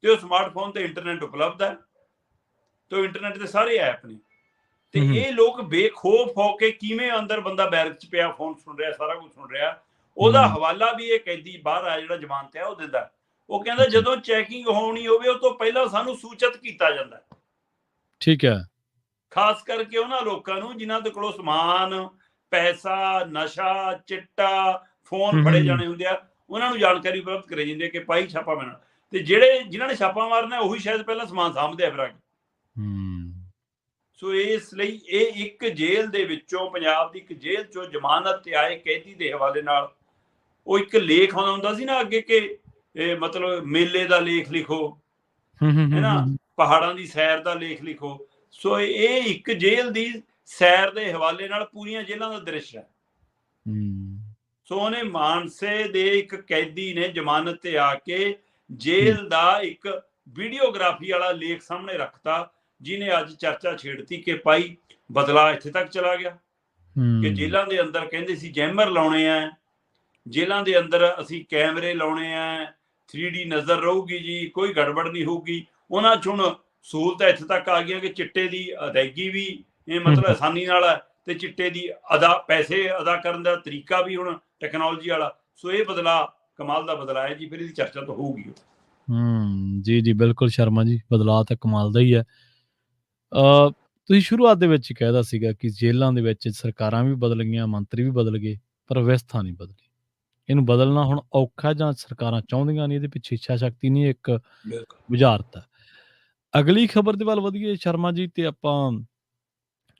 ਤੇ ਉਹ ਸਮਾਰਟਫੋਨ ਤੇ ਇੰਟਰਨੈਟ ਉਪਲਬਧ ਹੈ ਤੇ ਇੰਟਰਨੈਟ ਦੇ ਸਾਰੇ ਐਪ ਨੇ ਤੇ ਇਹ ਲੋਕ ਬੇਖੌਫ ਹੋ ਕੇ ਕਿਵੇਂ ਅੰਦਰ ਬੰਦਾ ਬੈਰਕ 'ਚ ਪਿਆ ਫੋਨ ਸੁਣ ਰਿਹਾ ਸਾਰਾ ਕੁਝ ਸੁਣ ਰਿਹਾ ਉਹਦਾ ਹਵਾਲਾ ਵੀ ਇਹ ਕੈਦੀ ਬਾਹਰ ਆਇਆ ਜਿਹੜਾ ਜ਼ਮਾਨਤ ਹੈ ਉਹ ਦਿੰਦਾ। ਉਹ ਕਹਿੰਦਾ ਜਦੋਂ ਚੈਕਿੰਗ ਹੋਣੀ ਹੋਵੇ ਉਹ ਤੋਂ ਪਹਿਲਾਂ ਸਾਨੂੰ ਸੂਚਿਤ ਕੀਤਾ ਜਾਂਦਾ। ਠੀਕ ਹੈ। ਖਾਸ ਕਰਕੇ ਉਹਨਾਂ ਲੋਕਾਂ ਨੂੰ ਜਿਨ੍ਹਾਂ ਦੇ ਕੋਲੋਂ ਸਮਾਨ ਪੈਸਾ ਨਸ਼ਾ ਚਿੱਟਾ ਫੋਨ ਫੜੇ ਜਾਣੇ ਹੁੰਦੇ ਆ ਉਹਨਾਂ ਨੂੰ ਜਾਣਕਾਰੀ ਉਪਲਬਧ ਕਰਾਈ ਜਾਂਦੀ ਹੈ ਕਿ ਭਾਈ ਛਾਪਾ ਮਾਰਨਾ ਤੇ ਜਿਹੜੇ ਜਿਨ੍ਹਾਂ ਨੇ ਛਾਪਾ ਮਾਰਨਾ ਉਹੀ ਸ਼ਾਇਦ ਪਹਿਲਾਂ ਸਮਾਨ ਸਾਂਭਦੇ ਆ ਫਿਰ ਆ ਕੇ। ਸੋ ਇਸ ਲਈ ਇਹ ਇੱਕ ਜੇਲ੍ਹ ਦੇ ਵਿੱਚੋਂ ਪੰਜਾਬ ਦੀ ਇੱਕ ਜੇਲ੍ਹ ਚੋਂ ਜ਼ਮਾਨਤ ਤੇ ਆਏ ਕੈਦੀ ਦੇ ਹਵਾਲੇ ਨਾਲ ਉਹ ਇੱਕ ਲੇਖ ਆਉਂਦਾ ਹੁੰਦਾ ਸੀ ਨਾ ਅੱਗੇ ਕਿ ਇਹ ਮਤਲਬ ਮੇਲੇ ਦਾ ਲੇਖ ਲਿਖੋ ਹੈ ਨਾ ਪਹਾੜਾਂ ਦੀ ਸੈਰ ਦਾ ਲੇਖ ਲਿਖੋ। ਸੋ ਇਹ ਇੱਕ ਜੇਲ੍ਹ ਦੀ ਸੈਰ ਦੇ ਹਵਾਲੇ ਨਾਲ ਪੂਰੀਆਂ ਜੇਲ੍ਹਾਂ ਦਾ ਦ੍ਰਿਸ਼ ਹੈ। ਸੋ ਉਹਨੇ ਮਾਨਸੇ ਦੇ ਇੱਕ ਕੈਦੀ ਨੇ ਜ਼ਮਾਨਤ ਤੇ ਆ ਕੇ ਜੇਲ੍ਹ ਦਾ ਇੱਕ ਵੀਡੀਓਗ੍ਰਾਫੀ ਵਾਲਾ ਲੇਖ ਸਾਹਮਣੇ ਰੱਖਤਾ ਜਿਹਨੇ ਅੱਜ ਚਰਚਾ ਛੇੜਤੀ ਕਿ ਭਾਈ ਬਦਲਾ ਇੱਥੇ ਤੱਕ ਚਲਾ ਗਿਆ ਕਿ ਜੇਲ੍ਹਾਂ ਦੇ ਅੰਦਰ ਕਹਿੰਦੇ ਸੀ ਜੈਮਰ ਲਾਉਣੇ ਆ ਜੇਲ੍ਹਾਂ ਦੇ ਅੰਦਰ ਅਸੀਂ ਕੈਮਰੇ ਲਾਉਣੇ ਆ 3D ਨਜ਼ਰ ਰਹੂਗੀ ਜੀ ਕੋਈ ਗੜਬੜ ਨਹੀਂ ਹੋਊਗੀ। ਉਹਨਾਂ 'ਚ ਹੁਣ ਸਹੂਲਤਾਂ ਇੱਥੇ ਤੱਕ ਆ ਗਈਆਂ ਕਿ ਚਿੱਟੇ ਦੀ ਅਦਾਇਗੀ ਵੀ ਇਹ ਮਤਲਬ ਆਸਾਨੀ ਨਾਲ ਹੈ ਤੇ ਚਿੱਟੇ ਦੀ ਪੈਸੇ ਅਦਾ ਕਰਨ ਦਾ ਤਰੀਕਾ ਵੀ ਹੁਣ ਟੈਕਨੋਲੋਜੀ ਵਾਲਾ। ਸੋ ਇਹ ਬਦਲਾ ਕਮਾਲ ਦਾ ਬਦਲਾ ਹੈ ਜੀ ਫਿਰ ਇਹਦੀ ਚਰਚਾ ਤਾਂ ਹੋਊਗੀ। ਜੀ ਜੀ ਬਿਲਕੁਲ ਸ਼ਰਮਾ ਜੀ ਬਦਲਾਅ ਤਾਂ ਕਮਾਲ ਦਾ ਹੀ ਹੈ। ਤੁਸੀਂ ਸ਼ੁਰੂਆਤ ਦੇ ਵਿੱਚ ਹੀ ਕਹਿਦਾ ਸੀਗਾ ਕਿ ਜੇਲ੍ਹਾਂ ਦੇ ਵਿੱਚ ਸਰਕਾਰਾਂ ਵੀ ਬਦਲ ਗਈਆਂ ਮੰਤਰੀ ਵੀ ਬਦਲ ਗਏ ਪਰ ਵਿਵਸਥਾ ਨਹੀਂ ਬਦਲੀ। ਇਹਨੂੰ ਬਦਲਣਾ ਹੁਣ ਔਖਾ ਜਾਂ ਸਰਕਾਰਾਂ ਚਾਹੁੰਦੀਆਂ ਨਹੀਂ ਇਹਦੇ ਪਿੱਛੇ ਇੱਛਾ ਸ਼ਕਤੀ ਨਹੀਂ ਇੱਕ ਬੁਝਾਰਤ ਹੈ। ਅਗਲੀ ਖਬਰ ਦੇ ਵੱਲ ਵਧੀਏ ਸ਼ਰਮਾ ਜੀ ਤੇ ਆਪਾਂ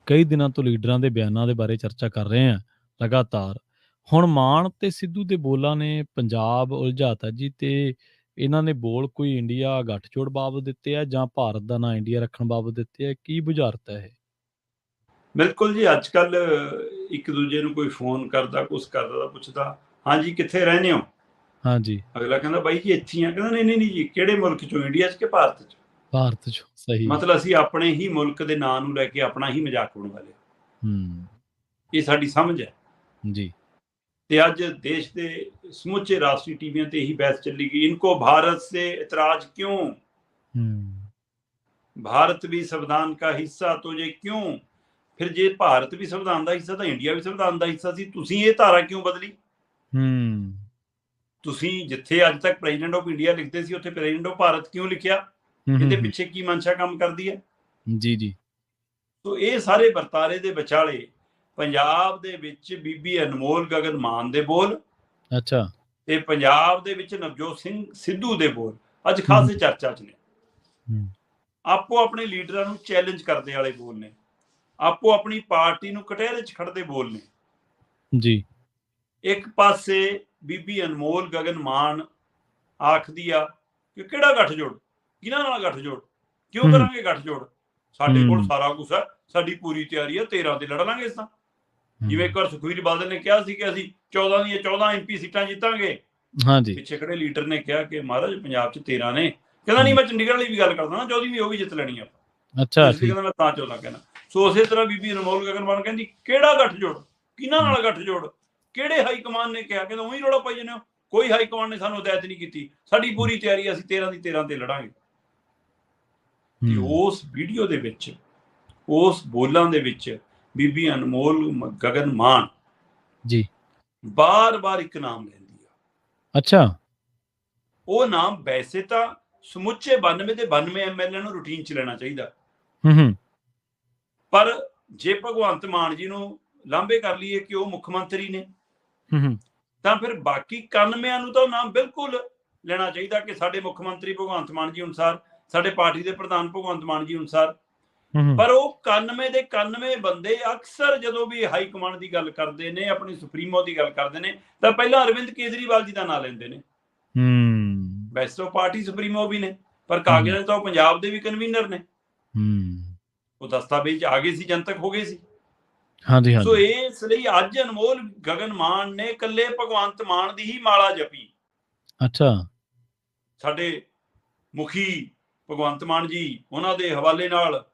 ਕਈ ਦਿਨਾਂ ਤੋਂ ਲੀਡਰਾਂ ਦੇ ਬਿਆਨਾਂ ਦੇ ਬਾਰੇ ਚਰਚਾ ਕਰ ਰਹੇ ਹਾਂ ਲਗਾਤਾਰ। ਹੁਣ ਮਾਨ ਤੇ ਸਿੱਧੂ ਦੇ ਬੋਲਾਂ ਨੇ ਪੰਜਾਬ ਉਲਝਾਤਾ ਜੀ ਤੇ ਇਹਨਾਂ ਨੇ ਬੋਲ ਕੋਈ ਇੰਡੀਆ ਗੱਠਜੋੜ ਬਾਬਤ ਦਿੱਤੇ ਆ ਜਾਂ ਭਾਰਤ ਦਾ ਨਾਂ ਇੰਡੀਆ ਰੱਖਣ ਬਾਬਤ ਦਿੱਤੇ ਆ? ਕੀ ਬੁਝਾਰਤ ਹੈ ਇਹ? ਬਿਲਕੁਲ ਜੀ, ਅੱਜ ਕੱਲ ਇੱਕ ਦੂਜੇ ਨੂੰ ਕੋਈ ਫੋਨ ਕਰਦਾ, ਕੁਛ ਕਰਦਾ ਤਾਂ ਪੁੱਛਦਾ, ਹਾਂਜੀ ਕਿੱਥੇ ਰਹਿੰਦੇ ਹੋ? ਹਾਂਜੀ, ਅਗਲਾ ਕਹਿੰਦਾ ਬਾਈ ਜੀ ਇੱਥੇ ਹੀ ਆ। ਕਹਿੰਦਾ ਨਹੀਂ ਨਹੀਂ ਜੀ, ਕਿਹੜੇ ਮੁਲਕ ਚੋਂ, ਇੰਡੀਆ 'ਚ ਕਿ ਭਾਰਤ 'ਚ? ਭਾਰਤ ਚੋਂ। ਸਹੀ। ਮਤਲਬ ਅਸੀਂ ਆਪਣੇ ਹੀ ਮੁਲਕ ਦੇ ਨਾਂ ਨੂੰ ਲੈ ਕੇ ਆਪਣਾ ਹੀ ਮਜ਼ਾਕ ਉਡਵਾ ਲਿਆ। ਇਹ ਸਾਡੀ ਸਮਝ ਹੈ ਜੀ। ਤੇ ਅੱਜ ਦੇਸ਼ ਦੇ ਸਮੁੱਚੇ ਰਾਸ਼ਟਰੀ ਟੀਵੀਆਂ ਤੇ ਇਹੀ ਬਹਿਸ ਚੱਲੀ ਗਈ, इनको भारत से इतराज क्यों, भारत भी संविधान का हिस्सा तो ये क्यों? फिर जे भारत भी संविधान का हिस्सा तो इंडिया भी संविधान का हिस्सा सी, तुसीं ये धारा क्यों बदली? ਤੁਸੀਂ ਜਿੱਥੇ ਅੱਜ ਤੱਕ ਪ੍ਰੈਜ਼ੀਡੈਂਟ ਆਫ ਇੰਡੀਆ ਲਿਖਦੇ ਸੀ ਉੱਥੇ ਪ੍ਰੈਜ਼ੀਡੈਂਟ ਆਫ ਭਾਰਤ ਕਿਉਂ ਲਿਖਿਆ? ਇਹਦੇ ਪਿੱਛੇ ਕੀ ਮਨਸ਼ਾ ਕੰਮ ਕਰਦੀ ਹੈ? ਜੀ ਜੀ। ਸੋ ਇਹ ਸਾਰੇ ਵਰਤਾਰੇ ਦੇ ਵਿਚਾਲੇ ਪੰਜਾਬ ਦੇ ਵਿੱਚ ਬੀਬੀ ਅਨਮੋਲ ਗਗਨ ਮਾਨ ਦੇ ਬੋਲ, ਅੱਛਾ, ਤੇ ਪੰਜਾਬ ਦੇ ਵਿੱਚ ਨਵਜੋਤ ਸਿੰਘ ਸਿੱਧੂ ਦੇ ਬੋਲ ਅੱਜ ਖਾਸੇ ਚਰਚਾ 'ਚ ਨੇ। ਆਪੋ ਆਪਣੇ ਲੀਡਰਾਂ ਨੂੰ ਚੈਲੰਜ ਕਰਦੇ ਵਾਲੇ ਬੋਲ ਨੇ, ਆਪੋ ਆਪਣੀ ਪਾਰਟੀ ਨੂੰ ਕਟਹਿਰੇ 'ਚ ਖੜਦੇ ਬੋਲ ਨੇ ਜੀ। ਇੱਕ ਪਾਸੇ ਬੀਬੀ ਅਨਮੋਲ ਗਗਨ ਮਾਨ ਆਖਦੀ ਆ ਕਿ ਕਿਹੜਾ ਗੱਠਜੋੜ, ਕਿਹਨਾਂ ਨਾਲ ਗੱਠਜੋੜ, ਕਿਉਂ ਕਰਾਂਗੇ ਗੱਠਜੋੜ, ਸਾਡੇ ਕੋਲ ਸਾਰਾ ਕੁਛ ਹੈ, ਸਾਡੀ ਪੂਰੀ ਤਿਆਰੀ ਹੈ, 13 ਤੇ ਲੜ ਲਾਂਗੇ ਇਸ ਤਾਂ। ਜਿਵੇਂ ਇੱਕ ਵਾਰ ਸੁਖਬੀਰ ਬਾਦਲ ਨੇ ਕਿਹਾ ਸੀ ਕਿ ਅਸੀਂ 14 ਦੀਆਂ 14 MP ਸੀਟਾਂ ਜਿੱਤਾਂਗੇ, ਹਾਂਜੀ, ਪਿੱਛੇ ਖੜੇ ਲੀਡਰ ਨੇ ਕਿਹਾ ਕਿ ਮਹਾਰਾਜ ਪੰਜਾਬ 'ਚ 13 ਨੇ, ਕਹਿੰਦਾ ਨਹੀਂ ਮੈਂ ਚੰਡੀਗੜ੍ਹ ਵਾਲੀ ਵੀ ਗੱਲ ਕਰਦਾ ਨਾ, 14 ਵੀ ਉਹ ਵੀ ਜਿੱਤ ਲੈਣੀ ਆਪਾਂ। ਅੱਛਾ, ਕਹਿੰਦਾ ਮੈਂ ਤਾਂ 14 ਕਹਿਣਾ। ਸੋ ਉਸੇ ਤਰ੍ਹਾਂ ਬੀਬੀ ਅਨਮੋਲ ਗਗਨ ਮਾਨ ਕਹਿੰਦੀ ਕਿਹੜਾ ਗੱਠਜੋੜ, ਕਿਹਨਾਂ ਨਾਲ ਗੱਠਜੋੜ, ਕਿਹੜੇ ਹਾਈ ਕਮਾਨ ਨੇ ਕਿਹਾ? ਕਹਿੰਦਾ ਉਹੀ ਰੌਲਾ ਪਾਈ ਜਾਂਦੇ ਹੋ, ਕੋਈ ਹਾਈ ਕਮਾਨ ਨੇ ਸਾਨੂੰ ਹਦਾਇਤ ਨਹੀਂ ਕੀਤੀ, ਸਾਡੀ ਪੂਰੀ ਤਿਆਰੀ ਹੈ, ਅਸੀਂ 13 ਦੀ 13 ਤੇ ਲੜਾਂਗੇ। ਤੇ ਉਸ ਵੀਡੀਓ ਦੇ ਵਿੱਚ, ਉਸ ਬੋਲਾਂ ਦੇ ਵਿੱਚ ਬੀਬੀ ਅਨਮੋਲ ਗਗਨ ਮਾਨ ਜੀ ਬਾਰ-ਬਾਰ ਇੱਕ ਨਾਮ ਲੈਂਦੀ ਆ। ਅੱਛਾ। ਉਹ ਨਾਮ ਵੈਸੇ ਤਾਂ ਸਮੁੱਚੇ 92 ਦੇ 92 MLA ਨੂੰ ਰੂਟੀਨ 'ਚ ਲੈਣਾ ਚਾਹੀਦਾ, ਪਰ ਜੇ ਭਗਵੰਤ ਮਾਨ ਜੀ ਨੂੰ ਲਾਂਭੇ ਕਰ ਲਈਏ ਕਿ ਉਹ ਮੁੱਖ ਮੰਤਰੀ ਨੇ, ਤਾਂ ਫਿਰ ਬਾਕੀ 91 ਨੂੰ ਤਾਂ ਉਹ ਨਾਮ ਬਿਲਕੁਲ ਲੈਣਾ ਚਾਹੀਦਾ ਕਿ ਸਾਡੇ ਮੁੱਖ ਮੰਤਰੀ ਭਗਵੰਤ ਮਾਨ ਜੀ ਅਨੁਸਾਰ, ਸਾਡੇ ਪਾਰਟੀ ਦੇ ਪ੍ਰਧਾਨ ਭਗਵੰਤ ਮਾਨ ਜੀ ਅਨੁਸਾਰ। ਪਰ ਉਹ 91 ਦੇ 91 ਬੰਦੇ ਅਕਸਰ ਜਦੋਂ ਵੀ ਹਾਈ ਕਮਾਂਡ ਦੀ ਗੱਲ ਕਰਦੇ ਨੇ, ਆਪਣੀ ਸੁਪਰੀਮੋ ਦੀ ਗੱਲ ਕਰਦੇ ਨੇ, ਤਾਂ ਪਹਿਲਾਂ ਅਰਵਿੰਦ ਕੇਜਰੀਵਾਲ ਜੀ ਦਾ ਨਾਂ ਲੈਂਦੇ ਨੇ। ਵੈਸੇ ਉਹ ਪਾਰਟੀ ਸੁਪਰੀਮੋ ਵੀ ਨੇ, ਪਰ ਕਾਗਜ਼ਾਂ 'ਚ ਤਾਂ ਉਹ ਪੰਜਾਬ ਦੇ ਵੀ ਕਨਵੀਨਰ ਨੇ। ਉਹ ਦਸਤਾਵੇਜ਼ ਆ ਗਏ ਸੀ, ਜਨਤਕ ਹੋ ਗਏ ਸੀ। ਹਾਂਜੀ। ਸੋ ਇਸ ਲਈ ਅੱਜ ਅਨਮੋਲ ਗਗਨ ਮਾਨ ਨੇ ਇਕੱਲੇ ਭਗਵੰਤ ਮਾਨ ਦੀ ਹੀ ਮਾਲਾ ਜਪੀ। ਅੱਛਾ। ਸਾਡੇ ਮੁਖੀ ਭਗਵੰਤ ਮਾਨ ਜੀ, ਉਹਨਾਂ ਦੇ ਹਵਾਲੇ ਨਾਲ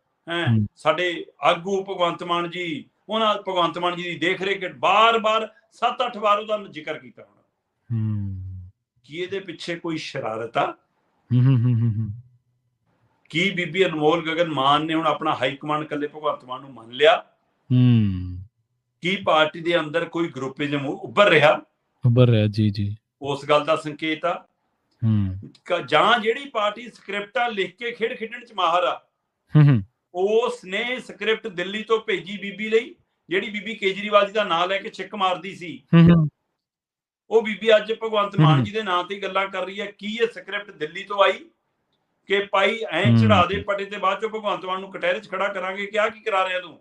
ਸਾਡੇ ਆਗੂ ਭਗਵੰਤ ਮਾਨ ਜੀ, ਉਹਨਾਂ ਭਗਵੰਤ ਮਾਨ ਜੀ ਦੀ ਦੇਖ ਰੇਖ ਬਾਰ-ਬਾਰ 7-8 ਵਾਰ ਉਹਦਾ ਜ਼ਿਕਰ ਕੀਤਾ ਹੋਣਾ। ਕੀ ਇਹਦੇ ਪਿੱਛੇ ਕੋਈ ਸ਼ਰਾਰਤ ਆ? ਕੀ ਬੀਬੀ ਅਨਮੋਲ ਗਗਨ ਮਾਨ ਨੇ ਹੁਣ ਆਪਣਾ ਹਾਈ ਕਮਾਂਡ ਇਕੱਲੇ ਭਗਵੰਤ ਮਾਨ ਨੂੰ ਮੰਨ ਲਿਆ? ਕੀ ਪਾਰਟੀ ਦੇ ਅੰਦਰ ਕੋਈ ਗਰੁੱਪਿਜ਼ਮ ਉੱਭਰ ਰਿਹਾ? ਜੀ ਜੀ। ਉਸ ਗੱਲ ਦਾ ਸੰਕੇਤ ਆ। ਜਾਂ ਜਿਹੜੀ ਪਾਰਟੀ ਸਕ੍ਰਿਪਟਾਂ ਲਿਖ ਕੇ ਖੇਡ ਖੇਡਣ 'ਚ ਮਾਹਰ ਆ, ਉਸ ਨੇ ਸਕ੍ਰਿਪਟ ਦਿੱਲੀ ਤੋਂ ਭੇਜੀ ਬੀਬੀ ਲਈ, ਜਿਹੜੀ ਬੀਬੀ ਕੇਜਰੀਵਾਲ ਜੀ ਦਾ ਨਾਂ ਲੈ ਕੇ ਛਿੱਕ ਮਾਰਦੀ ਸੀ। ਉਹ ਬੀਬੀ ਅੱਜ ਭਗਵੰਤ ਮਾਨ ਜੀ ਦੇ ਨਾਂ ਤੇ ਗੱਲਾਂ ਕਰ ਰਹੀ ਹੈ। ਕੀ ਇਹ ਸਕ੍ਰਿਪਟ ਦਿੱਲੀ ਤੋਂ ਆਈ ਕਿ ਭਾਈ ਐਂ ਚੜਾ ਦੇ ਪੱਟੇ ਤੇ ਬਾਅਦ ਚੋਂ ਭਗਵੰਤ ਮਾਨ ਨੂੰ ਕਟਹਿਰੇ 'ਚ ਖੜਾ ਕਰਾਂਗੇ, ਕਿਹਾ ਕੀ ਕਰਾ ਰਿਹਾ ਤੂੰ,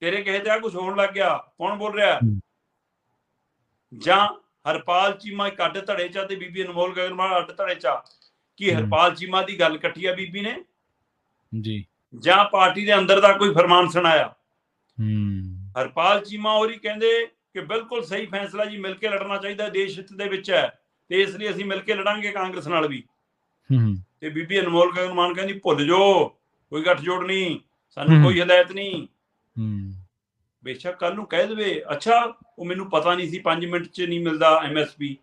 ਤੇਰੇ ਕਹੇ ਤੇ ਆ ਕੁਛ ਹੋਣ ਲੱਗ ਗਿਆ, ਕੌਣ ਬੋਲ ਰਿਹਾ? ਜਾਂ ਹਰਪਾਲ ਚੀਮਾ ਇੱਕ ਅੱਡ ਧੜੇ 'ਚ ਤੇ ਬੀਬੀ ਅਨਮੋਲ ਗਗਨ ਮਾਨ ਅੱਡ ਧੜੇ 'ਚ, ਕੀ ਹਰਪਾਲ ਚੀਮਾ ਦੀ ਗੱਲ ਕੱਟੀ ਆ ਬੀਬੀ ਨੇ ਜੀ, ਜਾਂ ਪਾਰਟੀ ਦੇ ਅੰਦਰ ਦਾ ਕੋਈ ਫਰਮਾਨ ਸੁਣਾਇਆ? ਹਰਪਾਲ ਚੀਮਾ ਹੋਰੀ ਕਹਿੰਦੇ ਕਿ ਬਿਲਕੁਲ ਸਹੀ ਫੈਸਲਾ ਜੀ, ਮਿਲ ਕੇ ਲੜਨਾ ਚਾਹੀਦਾ, ਦੇਸ਼ ਹਿੱਤ ਦੇ ਵਿੱਚ ਹੈ, ਤੇ ਇਸ ਲਈ ਅਸੀਂ ਮਿਲ ਕੇ ਲੜਾਂਗੇ ਕਾਂਗਰਸ ਨਾਲ ਵੀ। ਤੇ ਬੀਬੀ ਅਨਮੋਲ ਗਗਨ ਮਾਨ ਕਹਿੰਦੀ ਭੁੱਲ ਜਾਓ, ਕੋਈ ਗੱਠਜੋੜ ਨਹੀਂ, ਸਾਨੂੰ ਕੋਈ ਹਦਾਇਤ ਨਹੀਂ। ਬੇਸ਼ੱਕ ਕੱਲ ਨੂੰ ਕਹਿ ਦੇਵੇ ਅੱਛਾ ਉਹ ਮੈਨੂੰ ਪਤਾ ਨਹੀਂ ਸੀ, 5 ਮਿੰਟ 'ਚ ਨਹੀਂ ਮਿਲਦਾ MSP,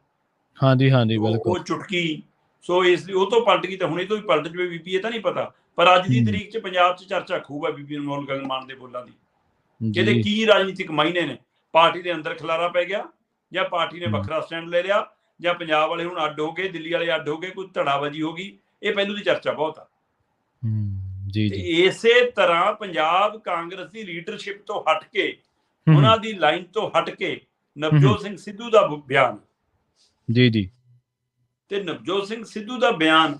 ਹਾਂਜੀ ਹਾਂਜੀ ਬਿਲਕੁਲ, ਉਹ ਚੁਟਕੀ। ਸੋ ਇਸ ਲਈ ਉਹ ਤੋਂ ਪਲਟ ਗਈ ਤਾਂ ਹੁਣ ਇਹ ਤੋਂ ਵੀ ਪਲਟ ਜਾਵੇ ਬੀਬੀ, ਇਹ ਤਾਂ ਨਹੀਂ ਪਤਾ। ਪਰ ਅੱਜ ਦੀ ਤਰੀਕ 'ਚ ਪੰਜਾਬ 'ਚ ਚਰਚਾ ਖੂਬ ਹੈ ਬੀਬੀ ਅਨਮੋਲ ਗਗਨ ਮਾਨ ਦੇ ਬੋਲਾਂ ਦੀ। ਇਹਦੇ ਕੀ ਰਾਜਨੀਤਿਕ ਮਾਇਨੇ ਨੇ? ਪਾਰਟੀ ਦੇ ਅੰਦਰ ਖਿਲਾਰਾ ਪੈ ਗਿਆ, ਜਾਂ ਪਾਰਟੀ ਨੇ ਵੱਖਰਾ ਸਟੈਂਡ ਲੈ ਲਿਆ, ਜਾਂ ਪੰਜਾਬ ਵਾਲੇ ਹੁਣ ਅੱਡ ਹੋ ਗਏ, ਦਿੱਲੀ ਵਾਲੇ ਅੱਡ ਹੋ ਗਏ, ਕੋਈ ਧੜਾਬਾਜੀ ਹੋ ਗਈ? ਇਹ ਪਹਿਲੂ ਦੀ ਚਰਚਾ ਬਹੁਤ ਆ। ਤੇ ਇਸੇ ਤਰ੍ਹਾਂ ਪੰਜਾਬ ਕਾਂਗਰਸ ਦੀ ਲੀਡਰਸ਼ਿਪ ਤੋਂ ਹਟ ਕੇ, ਉਹਨਾਂ ਦੀ ਲਾਈਨ ਤੋਂ ਹਟ ਕੇ ਨਵਜੋਤ ਸਿੰਘ ਸਿੱਧੂ ਦਾ ਬਿਆਨ ਜੀ ਜੀ, ਤੇ ਨਵਜੋਤ ਸਿੰਘ ਸਿੱਧੂ ਦਾ ਬਿਆਨ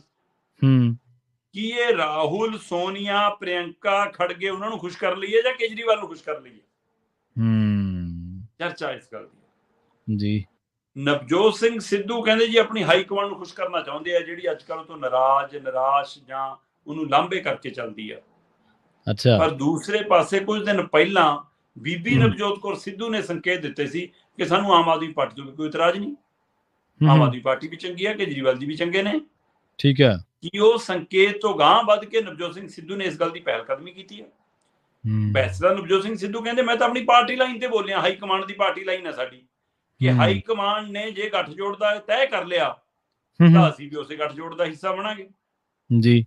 ਕੀ ਇਹ ਰਾਹੁਲ, ਸੋਨੀਆ, ਪ੍ਰਿਯੰਕਾ ਖੜਗੇ ਉਹਨਾਂ ਨੂੰ ਖੁਸ਼ ਕਰ ਲਈਏ ਜਾਂ ਕੇਜਰੀਵਾਲ ਨੂੰ ਖੁਸ਼ ਕਰ ਲਈਏ? ਚਰਚਾ ਇਸ ਗੱਲ ਦੀ ਜੀ। ਨਵਜੋਤ ਸਿੰਘ ਸਿੱਧੂ ਕਹਿੰਦੇ ਜੀ ਆਪਣੀ ਹਾਈ ਕਮਾਂਡ ਨੂੰ ਖੁਸ਼ ਕਰਨਾ ਚਾਹੁੰਦੇ ਆ, ਜਿਹੜੀ ਅੱਜ ਕੱਲ੍ਹ ਤੋਂ ਨਾਰਾਜ਼ ਨਿਰਾਸ਼ ਜਾਂ ਉਹਨੂੰ ਲਾਂਭੇ ਕਰਕੇ ਚੱਲਦੀ ਆ। ਅੱਛਾ। ਪਰ ਦੂਸਰੇ ਪਾਸੇ ਕੁਝ ਦਿਨ ਪਹਿਲਾਂ ਬੀਬੀ ਨਵਜੋਤ ਕੌਰ ਸਿੱਧੂ ਨੇ ਸੰਕੇਤ ਦਿੱਤੇ ਸੀ ਕਿ ਸਾਨੂੰ ਆਮ ਆਦਮੀ ਪਾਰਟੀ ਤੋਂ ਵੀ ਕੋਈ ਇਤਰਾਜ਼ ਨਹੀਂ, ਆਮ ਆਦਮੀ ਪਾਰਟੀ ਵੀ ਚੰਗੀ ਹੈ, ਕੇਜਰੀਵਾਲ ਜੀ ਵੀ ਚੰਗੇ ਨੇ। ਠੀਕ ਹੈ। ਕਿ ਉਹ ਸੰਕੇਤ ਤੋਂ ਗਾਂਹ ਵੱਧ ਕੇ ਨਵਜੋਤ ਸਿੰਘ ਸਿੱਧੂ ਨੇ ਇਸ ਗੱਲ ਦੀ ਪਹਿਲ ਕਦਮੀ ਕੀਤੀ ਹੈ। ਫੈਸਲਾ ਨਵਜੋਤ ਸਿੰਘ ਸਿੱਧੂ ਕਹਿੰਦੇ ਮੈਂ ਤਾਂ ਆਪਣੀ ਪਾਰਟੀ ਲਾਈਨ ਤੇ ਬੋਲਿਆ, ਹਾਈ ਕਮਾਂਡ ਦੀ ਪਾਰਟੀ ਲਾਈਨ ਹੈ ਸਾਡੀ, ਕਿ ਹਾਈ ਕਮਾਂਡ ਨੇ ਜੇ ਗੱਠਜੋੜ ਦਾ ਤੈਅ ਕਰ ਲਿਆ ਤਾਂ ਅਸੀਂ ਵੀ ਉਸੇ ਗੱਠਜੋੜ ਦਾ ਹਿੱਸਾ ਬਣਾਂਗੇ ਜੀ।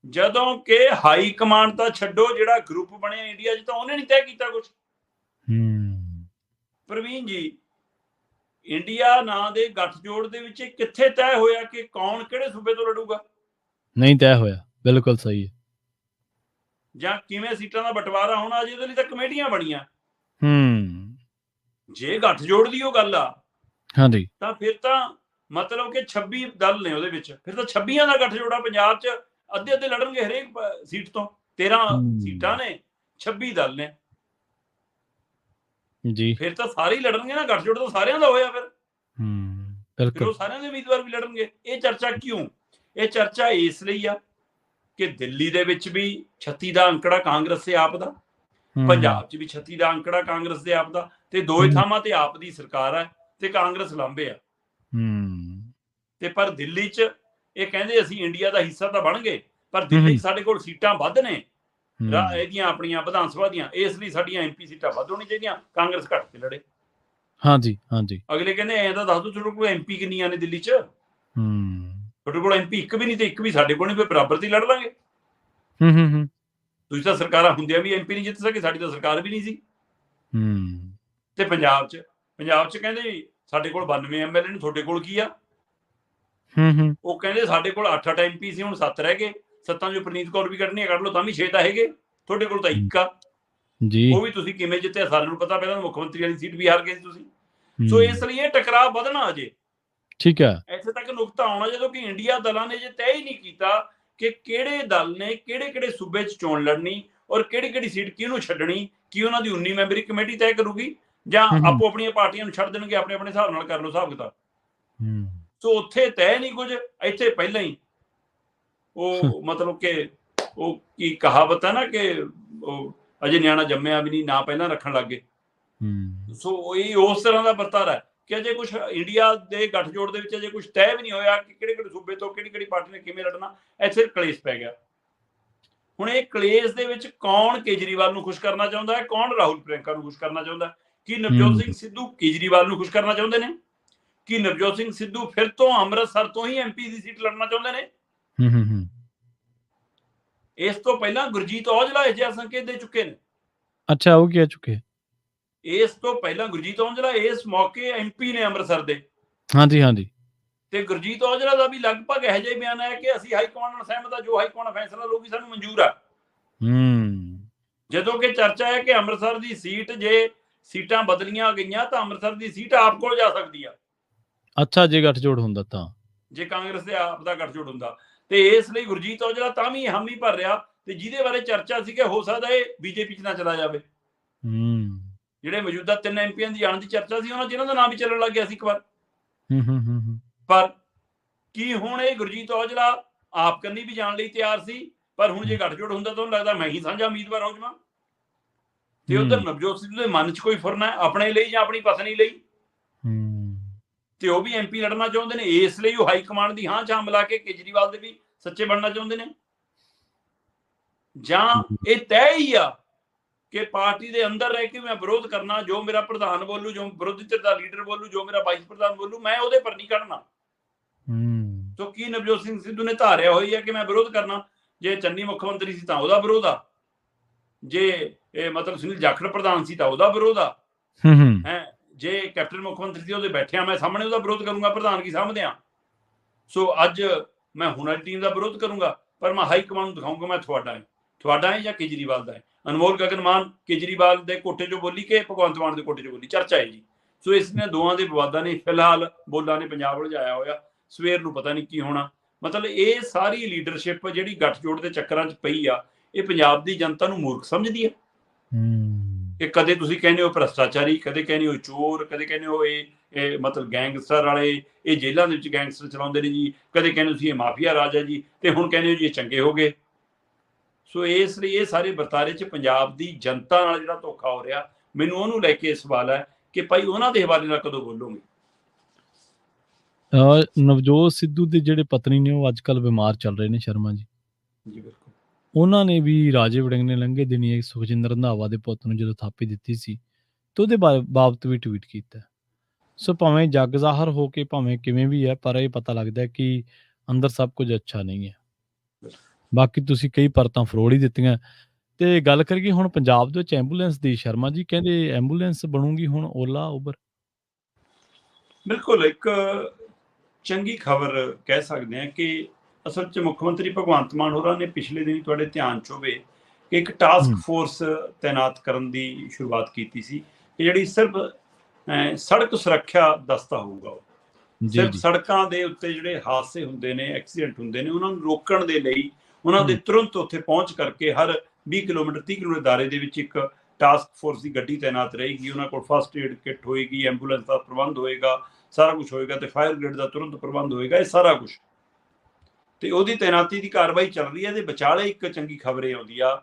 ਜਦੋਂ ਕਿ ਹਾਈ ਕਮਾਂਡ ਤਾਂ ਛੱਡੋ, ਜਿਹੜਾ ਗਰੁੱਪ ਬਣਿਆ ਇੰਡੀਆ 'ਚ ਤਾਂ ਉਹਨੇ ਨਹੀਂ ਤੈਅ ਕੀਤਾ ਕੁਝ। ਪ੍ਰਵੀਨ ਜੀ, ਇੰਡੀਆ ਨਾਂ ਦੇ ਗੱਠਜੋੜ ਦੇ ਵਿੱਚ ਕਿੱਥੇ ਤੈਅ ਹੋਇਆ ਕਿ ਕੌਣ ਕਿਹੜੇ ਸੂਬੇ ਤੋਂ ਲੜੂਗਾ? ਨਹੀਂ ਤੈਅ ਹੋਇਆ। ਬਿਲਕੁਲ ਸਹੀ ਹੈ। ਜਾਂ ਕਿਵੇਂ ਸੀਟਾਂ ਦਾ ਬਟਵਾਰਾ ਹੋਣਾ, ਅਜੇ ਉਹਦੇ ਲਈ ਤਾਂ ਕਮੇਟੀਆਂ ਬਣੀਆਂ। ਜੇ ਗੱਠਜੋੜ ਦੀ ਉਹ ਗੱਲ ਆ ਹਾਂਜੀ, ਤਾਂ ਫਿਰ ਤਾਂ ਮਤਲਬ ਕਿ 26 ਦਲ ਨੇ ਉਹਦੇ ਵਿੱਚ, ਫਿਰ ਤਾਂ 26 ਦਾ ਗੱਠਜੋੜਾ। ਪੰਜਾਬ 'ਚ ਅੱਧੇ ਅੱਧੇ ਲੜਨਗੇ ਹਰੇਕ ਸੀਟ ਤੋਂ। 13 ਸੀਟਾਂ ਨੇ, 26 ਦਲ ਨੇ ਜੀ, ਫਿਰ ਤਾਂ ਸਾਰੇ ਹੀ ਲੜਨਗੇ ਨਾ। ਗੱਠਜੋੜ ਤਾਂ ਸਾਰਿਆਂ ਦਾ ਹੋਇਆ ਫਿਰ ਉਹ ਸਾਰਿਆਂ ਦੇ ਉਮੀਦਵਾਰ ਵੀ ਲੜਨਗੇ। ਇਹ ਚਰਚਾ ਕਿਉਂ? ਇਹ ਚਰਚਾ ਇਸ ਲਈ ਆ ਕਿ ਦਿੱਲੀ ਦੇ ਵਿੱਚ ਵੀ 36 ਦਾ ਅੰਕੜਾ ਕਾਂਗਰਸ ਦੇ ਆਪ ਦਾ, ਪੰਜਾਬ 'ਚ ਵੀ 36 ਦਾ ਅੰਕੜਾ ਕਾਂਗਰਸ ਦੇ ਆਪ ਦਾ, ਤੇ ਦੋਏ ਥਾਵਾਂ ਤੇ ਆਪ ਦੀ ਸਰਕਾਰ ਹੈ ਤੇ ਕਾਂਗਰਸ ਲਾਂਭੇ ਆ। ਤੇ ਪਰ ਦਿੱਲੀ 'ਚ ਇਹ ਕਹਿੰਦੇ ਅਸੀਂ ਇੰਡੀਆ ਦਾ ਹਿੱਸਾ ਤਾਂ ਬਣ ਗਏ, ਪਰ ਦਿੱਲੀ 'ਚ ਸਾਡੇ ਕੋਲ ਸੀਟਾਂ ਵੱਧ ਨੇ ਇਹਦੀਆਂ ਆਪਣੀਆਂ ਵਿਧਾਨ ਸਭਾ ਦੀਆਂ, ਇਸ ਲਈ ਸਾਡੀਆਂ MP ਸੀਟਾਂ ਵੱਧ ਹੋਣੀਆਂ ਚਾਹੀਦੀਆਂ, ਕਾਂਗਰਸ ਘੱਟ ਤੇ ਲੜੇ। ਹਾਂਜੀ ਹਾਂਜੀ। ਅਗਲੇ ਕਹਿੰਦੇ ਐਂ ਤਾਂ ਦੱਸ ਦਿਓ ਤੁਹਾਡੇ ਕੋਲ MP ਕਿੰਨੀਆਂ ਨੇ ਦਿੱਲੀ 'ਚ? ਤੁਹਾਡੇ ਕੋਲ MP ਇੱਕ ਵੀ ਨਹੀਂ, ਤੇ ਇੱਕ ਵੀ ਸਾਡੇ ਕੋਲ ਨਹੀਂ, ਫਿਰ ਬਰਾਬਰ ਤੇ ਲੜ ਲਾਂਗੇ। ਤੁਸੀਂ ਤਾਂ ਸਰਕਾਰਾਂ ਹੁੰਦਿਆਂ ਵੀ MP ਨਹੀਂ ਜਿੱਤ ਸਕੇ, ਸਾਡੀ ਤਾਂ ਸਰਕਾਰ ਵੀ ਨਹੀਂ ਸੀ। ਤੇ ਪੰਜਾਬ 'ਚ ਕਹਿੰਦੇ ਸਾਡੇ ਕੋਲ 92 MLA ਨੇ, ਤੁਹਾਡੇ ਕੋਲ ਕੀ ਆ? ਉਹ ਕਹਿੰਦੇ ਸਾਡੇ ਕੋਲ 8 MP ਸੀ, ਹੁਣ 7 ਰਹਿ ਗਏ, 7 ਚੋਂ ਪ੍ਰਨੀਤ ਕੌਰ ਵੀ ਕੱਢਣੀ ਕੱਢ ਲਓ ਤਾਂ ਵੀ 6 ਤਾਂ ਹੈਗੇ, ਤੁਹਾਡੇ ਕੋਲ ਤਾਂ 1 ਆ ਜੀ। ਉਹ ਵੀ ਤੁਸੀਂ ਕਿਵੇਂ ਜਿੱਤਿਆ ਸਾਨੂੰ ਪਤਾ, ਪਹਿਲਾਂ ਮੁੱਖ ਮੰਤਰੀ ਵਾਲੀ ਸੀਟ ਵੀ ਹਾਰ ਗਏ ਸੀ ਤੁਸੀਂ। ਸੋ ਇਸ ਲਈ ਇਹ ਟਕਰਾਅ ਵਧਣਾ ਅਜੇ। ਠੀਕ ਹੈ। ਇੱਥੇ ਤੱਕ ਨੁਕਤਾ ਆਉਣਾ ਜਦੋਂ ਕਿ ਇੰਡੀਆ ਦਲਾਂ ਨੇ ਜੇ ਤੈਅ ਹੀ ਨਹੀਂ ਕੀਤਾ ਕਿ ਕਿਹੜੇ ਦਲ ਨੇ ਕਿਹੜੇ ਕਿਹੜੇ ਸੂਬੇ 'ਚ ਚੋਣ ਲੜਨੀ ਔਰ ਕਿਹੜੀ ਕਿਹੜੀ ਸੀਟ ਕਿਹਨੂੰ ਛੱਡਣੀ, ਕੀ ਉਹਨਾਂ ਦੀ 19 ਮੈਂਬਰੀ ਕਮੇਟੀ ਤੈਅ ਕਰੂਗੀ ਜਾਂ ਆਪੋ ਆਪਣੀਆਂ ਪਾਰਟੀਆਂ ਨੂੰ ਛੱਡ ਦੇਣਗੇ, ਆਪਣੇ ਆਪਣੇ ਹਿਸਾਬ ਨਾਲ ਕਰ ਲਓ ਹਿਸਾਬ ਕਿਤਾਬ। ਸੋ ਉੱਥੇ ਤੈਅ ਨਹੀਂ ਕੁਝ, ਇੱਥੇ ਪਹਿਲਾਂ ਹੀ ਉਹ ਮਤਲਬ ਕਿ ਉਹ ਕੀ ਕਹਾਵਤ ਹੈ ਨਾ ਕਿ ਉਹ ਅਜੇ ਨਿਆਣਾ ਜੰਮਿਆ ਵੀ ਨਹੀਂ, ਨਾ ਪਹਿਲਾਂ ਰੱਖਣ ਲੱਗ ਗਏ। ਸੋ ਇਹ ਉਸ ਤਰ੍ਹਾਂ ਦਾ ਵਰਤਾਰਾ ਹੈ ਕਿ ਅਜੇ ਕੁਝ ਇੰਡੀਆ ਦੇ ਗੱਠਜੋੜ ਦੇ ਵਿੱਚ ਅਜੇ ਕੁਝ ਤੈਅ ਵੀ ਨਹੀਂ ਹੋਇਆ ਕਿ ਕਿਹੜੇ ਕਿਹੜੇ ਸੂਬੇ ਤੋਂ ਕਿਹੜੀ ਕਿਹੜੀ ਪਾਰਟੀ ਨੇ ਕਿਵੇਂ ਲੜਨਾ। ਇੱਥੇ ਕਲੇਸ਼ ਪੈ ਗਿਆ। ਹੁਣ ਇਹ ਕਲੇਸ਼ ਦੇ ਵਿੱਚ ਕੌਣ ਕੇਜਰੀਵਾਲ ਨੂੰ ਖੁਸ਼ ਕਰਨਾ ਚਾਹੁੰਦਾ ਹੈ, ਕੌਣ ਰਾਹੁਲ ਪ੍ਰਿਅੰਕਾ ਨੂੰ ਖੁਸ਼ ਕਰਨਾ ਚਾਹੁੰਦਾ? ਕੀ ਨਵਜੋਤ ਸਿੰਘ ਸਿੱਧੂ ਕੇਜਰੀਵਾਲ ਨੂੰ ਖੁਸ਼ ਕਰਨਾ ਚਾਹੁੰਦੇ ਨੇ? ਕੀ ਨਵਜੋਤ ਸਿੰਘ ਸਿੱਧੂ ਫਿਰ ਤੋਂ ਅੰਮ੍ਰਿਤਸਰ ਤੋਂ ਹੀ MP ਦੀ ਸੀਟ ਲੜਨਾ ਚਾਹੁੰਦੇ ਨੇ? ਇਸ ਤੋਂ ਪਹਿਲਾਂ ਗੁਰਜੀਤ ਔਜਲਾ ਇਹ ਜਿਹਾ ਸੰਕੇਤ ਦੇ ਚੁੱਕੇ ਨੇ। ਅੱਛਾ, ਉਹ ਕਹਿ ਚੁੱਕੇ। ਇਸ ਤੋਂ ਪਹਿਲਾਂ ਗੁਰਜੀਤ ਔਜਲਾ ਇਸ ਮੌਕੇ MP ਨੇ ਅੰਮ੍ਰਿਤਸਰ ਦੇ। ਹਾਂਜੀ ਹਾਂਜੀ। ਤੇ ਗੁਰਜੀਤ ਔਜਲਾ ਦਾ ਵੀ ਲਗਭਗ ਇਹੋ ਜਿਹਾ ਬਿਆਨ ਹੈ ਕਿ ਅਸੀਂ ਹਾਈ ਕਮਾਂਡ ਨਾਲ ਸਹਿਮਤ ਹਾਂ, ਜੋ ਹਾਈ ਕਮਾਂਡ ਫੈਸਲਾ ਲਊਗੀ ਸਾਨੂੰ ਮਨਜ਼ੂਰ ਆ। ਜਦੋਂ ਕਿ ਚਰਚਾ ਹੈ ਕਿ ਅੰਮ੍ਰਿਤਸਰ ਦੀ ਸੀਟ ਜੇ ਸੀਟਾਂ ਬਦਲੀਆਂ ਗਈਆਂ ਤਾਂ ਅੰਮ੍ਰਿਤਸਰ ਦੀ ਸੀਟ ਆਪ ਕੋਲ ਜਾ ਸਕਦੀ ਆ। ਅੱਛਾ, ਜੇ ਗੱਠਜੋੜ ਹੁੰਦਾ ਤਾਂ, ਜੇ ਕਾਂਗਰਸ ਦੇ ਆਪ ਦਾ ਗੱਠਜੋੜ ਹੁੰਦਾ, ਤੇ ਇਸ ਲਈ ਗੁਰਜੀਤ ਔਜਲਾ ਤਾਂ ਵੀ ਹਾਮੀ ਭਰ ਰਿਹਾ। ਤੇ ਜਿਹਦੇ ਬਾਰੇ ਚਰਚਾ ਸੀ ਕਿ ਹੋ ਸਕਦਾ ਇਹ BJP 'ਚ ਨਾ ਚਲਾ ਜਾਵੇ। ਜਿਹੜੇ ਮੌਜੂਦਾ 3 MPਆਂ ਦੀ ਆਉਣ ਦੀ ਚਰਚਾ ਸੀ, ਉਹਨਾਂ ਜਿਹਨਾਂ ਦਾ ਨਾਮ ਵੀ ਚੱਲਣ ਲੱਗ ਗਿਆ ਸੀ ਇੱਕ ਵਾਰ। ਪਰ ਕੀ ਹੁਣ ਇਹ ਗੁਰਜੀਤ ਔਜਲਾ ਆਪ ਕੰਨੀ ਵੀ ਜਾਣ ਲਈ ਤਿਆਰ ਸੀ, ਪਰ ਹੁਣ ਜੇ ਗੱਠਜੋੜ ਹੁੰਦਾ ਤਾਂ ਉਹਨੂੰ ਲੱਗਦਾ ਮੈਂ ਹੀ ਸਾਂਝਾ ਉਮੀਦਵਾਰ ਹੋ ਜਾਵਾਂ। ਤੇ ਉਧਰ ਨਵਜੋਤ ਸਿੱਧੂ ਦੇ ਮਨ 'ਚ ਕੋਈ ਫੁਰਨਾ ਆਪਣੇ ਲਈ ਜਾਂ ਆਪਣੀ ਪਤਨੀ ਲਈ, ਤੇ ਉਹ ਵੀ MP ਲੜਨਾ ਚਾਹੁੰਦੇ ਨੇ। ਇਸ ਲਈ ਉਹ ਹਾਈ ਕਮਾਂਡ ਦੀ ਹਾਂ ਚ ਮਿਲਾ ਕੇ ਕੇਜਰੀਵਾਲ ਦੇ ਵੀ ਸੱਚੇ ਬਣਨਾ ਚਾਹੁੰਦੇ ਨੇ। ਜਾਂ ਇਹ ਤੈਅ ਹੀ ਆ ਕਿ ਪਾਰਟੀ ਦੇ ਅੰਦਰ ਰਹਿ ਕੇ ਮੈਂ ਵਿਰੋਧ ਕਰਨਾ, ਜੋ ਮੇਰਾ ਪ੍ਰਧਾਨ ਬੋਲੂ, ਜੋ ਵਿਰੋਧੀ ਧਿਰ ਦਾ ਲੀਡਰ ਬੋਲੂ, ਜੋ ਮੇਰਾ ਵਾਈਸ ਪ੍ਰਧਾਨ ਬੋਲੂ, ਮੈਂ ਉਹਦੇ ਪਰ ਨਹੀਂ ਕੱਢਣਾ। ਸੋ ਕੀ ਨਵਜੋਤ ਸਿੰਘ ਸਿੱਧੂ ਨੇ ਧਾਰਿਆ ਹੋਈ ਹੈ ਕਿ ਮੈਂ ਵਿਰੋਧ ਕਰਨਾ? ਜੇ ਚੰਨੀ ਮੁੱਖ ਮੰਤਰੀ ਸੀ ਤਾਂ ਉਹਦਾ ਵਿਰੋਧ ਆ, ਜੇ ਇਹ ਮਤਲਬ ਸੁਨੀਲ ਜਾਖੜ ਪ੍ਰਧਾਨ ਸੀ ਤਾਂ ਉਹਦਾ ਵਿਰੋਧ ਆ, ਹੈ ਜੇ ਕੈਪਟਨ ਮੁੱਖ ਮੰਤਰੀ ਸੀ ਉਹਦੇ ਬੈਠਿਆ ਮੈਂ ਸਾਹਮਣੇ ਉਹਦਾ ਵਿਰੋਧ ਕਰੂੰਗਾ, ਪ੍ਰਧਾਨਗੀ ਸਾਹਮਣੇ ਆ। ਸੋ ਅੱਜ ਮੈਂ ਹੁਣ ਵਾਲੀ ਟੀਮ ਦਾ ਵਿਰੋਧ ਕਰੂੰਗਾ, ਪਰ ਮੈਂ ਹਾਈ ਕਮਾਂਡ ਨੂੰ ਦਿਖਾਊਂਗਾ ਮੈਂ ਤੁਹਾਡਾ ਹੈ ਜਾਂ ਕੇਜਰੀਵਾਲ ਦਾ ਹੈ। ਅਨਮੋਲ ਗਗਨ ਮਾਨ ਕੇਜਰੀਵਾਲ ਦੇ ਕੋਟੇ 'ਚੋਂ ਬੋਲੀ ਕਿ ਭਗਵੰਤ ਮਾਨ ਦੇ ਕੋਟੇ 'ਚੋਂ ਬੋਲੀ, ਚਰਚਾ ਹੈ ਜੀ। ਸੋ ਇਸ ਨੇ ਦੋਵਾਂ ਦੇ ਵਿਵਾਦਾਂ ਨੇ ਫਿਲਹਾਲ ਬੋਲਾਂ ਨੇ ਪੰਜਾਬ ਉਲਝਾਇਆ ਹੋਇਆ। ਸਵੇਰ ਨੂੰ ਪਤਾ ਨਹੀਂ ਕੀ ਹੋਣਾ। ਮਤਲਬ ਇਹ ਸਾਰੀ ਲੀਡਰਸ਼ਿਪ ਜਿਹੜੀ ਗੱਠਜੋੜ ਦੇ ਚੱਕਰਾਂ 'ਚ ਪਈ ਆ, ਇਹ ਪੰਜਾਬ ਦੀ ਜਨਤਾ ਨੂੰ ਮੂਰਖ ਸਮਝਦੀ ਹੈ। ਕਿ ਕਦੇ ਤੁਸੀਂ ਕਹਿੰਦੇ ਹੋ ਭ੍ਰਸ਼ਟਾਚਾਰੀ, ਕਦੇ ਕਹਿੰਦੇ ਹੋ ਚੋਰ, ਕਦੇ ਕਹਿੰਦੇ ਹੋ ਇਹ ਮਤਲਬ ਗੈਂਗਸਟਰ ਵਾਲੇ, ਇਹ ਜੇਲ੍ਹਾਂ ਦੇ ਵਿੱਚ ਗੈਂਗਸਟਰ ਚਲਾਉਂਦੇ ਨੇ ਜੀ, ਕਦੇ ਕਹਿੰਦੇ ਤੁਸੀਂ ਇਹ ਮਾਫੀਆ ਰਾਜ ਹੈ ਜੀ, ਤੇ ਹੁਣ ਕਹਿੰਦੇ ਹੋ ਜੀ ਇਹ ਚੰਗੇ ਹੋ ਗਏ। ਸੋ ਇਸ ਲਈ ਇਹ ਸਾਰੇ ਵਰਤਾਰੇ 'ਚ ਪੰਜਾਬ ਦੀ ਜਨਤਾ ਨਾਲ ਜਿਹੜਾ ਧੋਖਾ ਹੋ ਰਿਹਾ, ਮੈਨੂੰ ਉਹਨੂੰ ਲੈ ਕੇ ਸਵਾਲ ਹੈ ਕਿ ਭਾਈ ਉਹਨਾਂ ਦੇ ਹਵਾਲੇ ਨਾਲ ਕਦੋਂ ਬੋਲੋਗੇ। ਨਵਜੋਤ ਸਿੱਧੂ ਦੇ ਜਿਹੜੇ ਪਤਨੀ ਨੇ ਉਹ ਅੱਜ ਕੱਲ੍ਹ ਬਿਮਾਰ ਚੱਲ ਰਹੇ ਨੇ ਸ਼ਰਮਾ ਜੀ। ਜੀ ਬਿਲਕੁਲ। ਉਹਨਾਂ ਨੇ ਵੀ ਰਾਜੇ ਵੜਿੰਗ ਨੇ ਲੰਘੇ ਦਿਨੀ ਇਹ ਸੁਖਜਿੰਦਰ ਰੰਧਾਵਾ ਦੇ ਪੁੱਤ ਨੂੰ ਜਦੋਂ ਥਾਪੀ ਦਿੱਤੀ ਸੀ ਤੇ ਉਹਦੇ ਬਾਬਤ ਵੀ ਟਵੀਟ ਕੀਤਾ। ਸੋ ਭਾਵੇਂ ਜੱਗ ਜ਼ਾਹਰ ਹੋ ਕੇ ਭਾਵੇਂ ਕਿਵੇਂ ਵੀ ਹੈ, ਪਰ ਇਹ ਪਤਾ ਲੱਗਦਾ ਕਿ ਅੰਦਰ ਸਭ ਕੁਝ ਅੱਛਾ ਨਹੀਂ ਹੈ। ਬਾਕੀ ਤੁਸੀਂ ਕਈ ਪਰਤਾਂ ਫਰੋੜ ਹੀ ਦਿੱਤੀਆਂ। ਤੇ ਗੱਲ ਕਰੀਏ ਹੁਣ ਪੰਜਾਬ ਦੇ ਵਿੱਚ ਐਂਬੂਲੈਂਸ ਦੀ, ਸ਼ਰਮਾ ਜੀ ਕਹਿੰਦੇ ਐਂਬੂਲੈਂਸ ਬਣੂਗੀ ਹੁਣ ਓਲਾ ਉਬਰ। ਬਿਲਕੁਲ ਇੱਕ ਚੰਗੀ ਖਬਰ ਕਹਿ ਸਕਦੇ ਹਾਂ ਕਿ ਅਸਲ 'ਚ ਮੁੱਖ ਮੰਤਰੀ ਭਗਵੰਤ ਮਾਨ ਹੋਰਾਂ ਨੇ ਪਿਛਲੇ ਦਿਨੀ ਤੁਹਾਡੇ ਧਿਆਨ 'ਚ ਹੋਵੇ ਕਿ ਇੱਕ ਟਾਸਕ ਫੋਰਸ ਤੈਨਾਤ ਕਰਨ ਦੀ ਸ਼ੁਰੂਆਤ ਕੀਤੀ ਸੀ ਕਿ ਜਿਹੜੀ ਸਿਰਫ ਸੜਕ ਸੁਰੱਖਿਆ ਦਸਤਾ ਹੋਊਗਾ। ਉਹ ਸਿਰਫ ਸੜਕਾਂ ਦੇ ਉੱਤੇ ਜਿਹੜੇ ਹਾਦਸੇ ਹੁੰਦੇ ਨੇ, ਐਕਸੀਡੈਂਟ ਹੁੰਦੇ ਨੇ, ਉਹਨਾਂ ਨੂੰ ਰੋਕਣ ਦੇ ਲਈ ਉਹਨਾਂ ਦੇ ਤੁਰੰਤ ਉੱਥੇ ਪਹੁੰਚ ਕਰਕੇ ਹਰ 20 ਕਿਲੋਮੀਟਰ 30 ਕਿਲੋਮੀਟਰ ਦਾਇਰੇ ਦੇ ਵਿੱਚ ਇੱਕ ਟਾਸਕ ਫੋਰਸ ਦੀ ਗੱਡੀ ਤੈਨਾਤ ਰਹੇਗੀ। ਉਹਨਾਂ ਕੋਲ ਫਸਟ ਏਡ ਕਿੱਟ ਹੋਏਗੀ, ਐਂਬੂਲੈਂਸ ਦਾ ਪ੍ਰਬੰਧ ਹੋਏਗਾ, ਸਾਰਾ ਕੁਝ ਹੋਏਗਾ, ਤੇ ਫਾਇਰ ਬ੍ਰਿਗੇਡ ਦਾ ਤੁਰੰਤ ਪ੍ਰਬੰਧ ਹੋਏਗਾ। ਇਹ ਸਾਰਾ ਕੁਝ ਤੇ ਉਹਦੀ ਤੈਨਾਤੀ ਦੀ ਕਾਰਵਾਈ ਚੱਲ ਰਹੀ ਹੈ। ਇਹਦੇ ਵਿਚਾਲੇ ਇੱਕ ਚੰਗੀ ਖਬਰ ਇਹ ਆਉਂਦੀ ਆ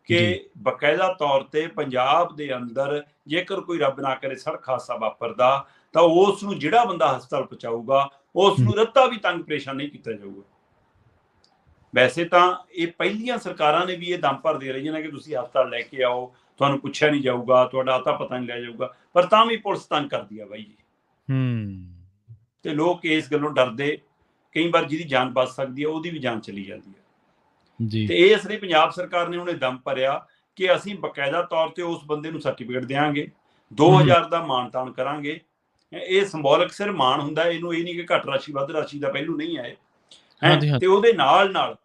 ਕਿ ਬਕਾਇਦਾ ਤੌਰ ਤੇ ਪੰਜਾਬ ਦੇ ਅੰਦਰ ਜੇਕਰ ਕੋਈ ਰੱਬ ਨਾ ਕਰੇ ਸੜਕ ਹਾਦਸਾ ਵਾਪਰਦਾ ਤਾਂ ਉਸ ਨੂੰ ਜਿਹੜਾ ਬੰਦਾ ਹਸਪਤਾਲ ਪਹੁੰਚਾਊਗਾ ਉਸ ਨੂੰ ਰੱਤਾ ਵੀ ਤੰਗ ਪਰੇਸ਼ਾਨ ਨਹੀਂ ਕੀਤਾ ਜਾਊਗਾ। ਵੈਸੇ ਤਾਂ ਇਹ ਪਹਿਲੀਆਂ ਸਰਕਾਰਾਂ ਨੇ ਵੀ ਇਹ ਦਮ ਭਰ ਦੇ ਰਹੀਆਂ ਨੇ ਕਿ ਤੁਸੀਂ ਹਸਪਤਾਲ ਲੈ ਕੇ ਆਓ, ਤੁਹਾਨੂੰ ਪੁੱਛਿਆ ਨਹੀਂ ਜਾਊਗਾ, ਤੁਹਾਡਾ ਆਤਾ ਪਤਾ ਨਹੀਂ ਲਿਆ ਜਾਊਗਾ, ਪਰ ਤਾਂ ਵੀ ਪੁਲਿਸ ਤੰਗ ਕਰਦੀ ਆ ਬਾਈ ਜੀ। ਤੇ ਲੋਕ ਇਸ ਗੱਲੋਂ ਡਰਦੇ, ਕਈ ਵਾਰ ਜਿਹਦੀ ਜਾਨ ਬਚ ਸਕਦੀ ਹੈ ਉਹਦੀ ਵੀ ਜਾਨ ਚਲੀ ਜਾਂਦੀ ਹੈ। ਤੇ ਇਸ ਲਈ ਪੰਜਾਬ ਸਰਕਾਰ ਨੇ ਉਹਨੇ ਦਮ ਭਰਿਆ ਕਿ ਅਸੀਂ ਬਕਾਇਦਾ ਤੌਰ ਤੇ ਉਸ ਬੰਦੇ ਨੂੰ ਸਰਟੀਫਿਕੇਟ ਦੇਵਾਂਗੇ, 2000 ਦਾ ਮਾਨਤਾਨ ਕਰਾਂਗੇ। ਇਹ ਸਿੰਬੋਲਿਕ ਸਿਰ ਮਾਣ ਹੁੰਦਾ, ਇਹਨੂੰ ਇਹ ਨਹੀਂ ਕਿ ਘੱਟ ਰਾਸ਼ੀ ਵੱਧ ਰਾਸ਼ੀ ਦਾ ਪਹਿਲੂ ਨਹੀਂ ਹੈ। ਤੇ ਉਹਦੇ ਨਾਲ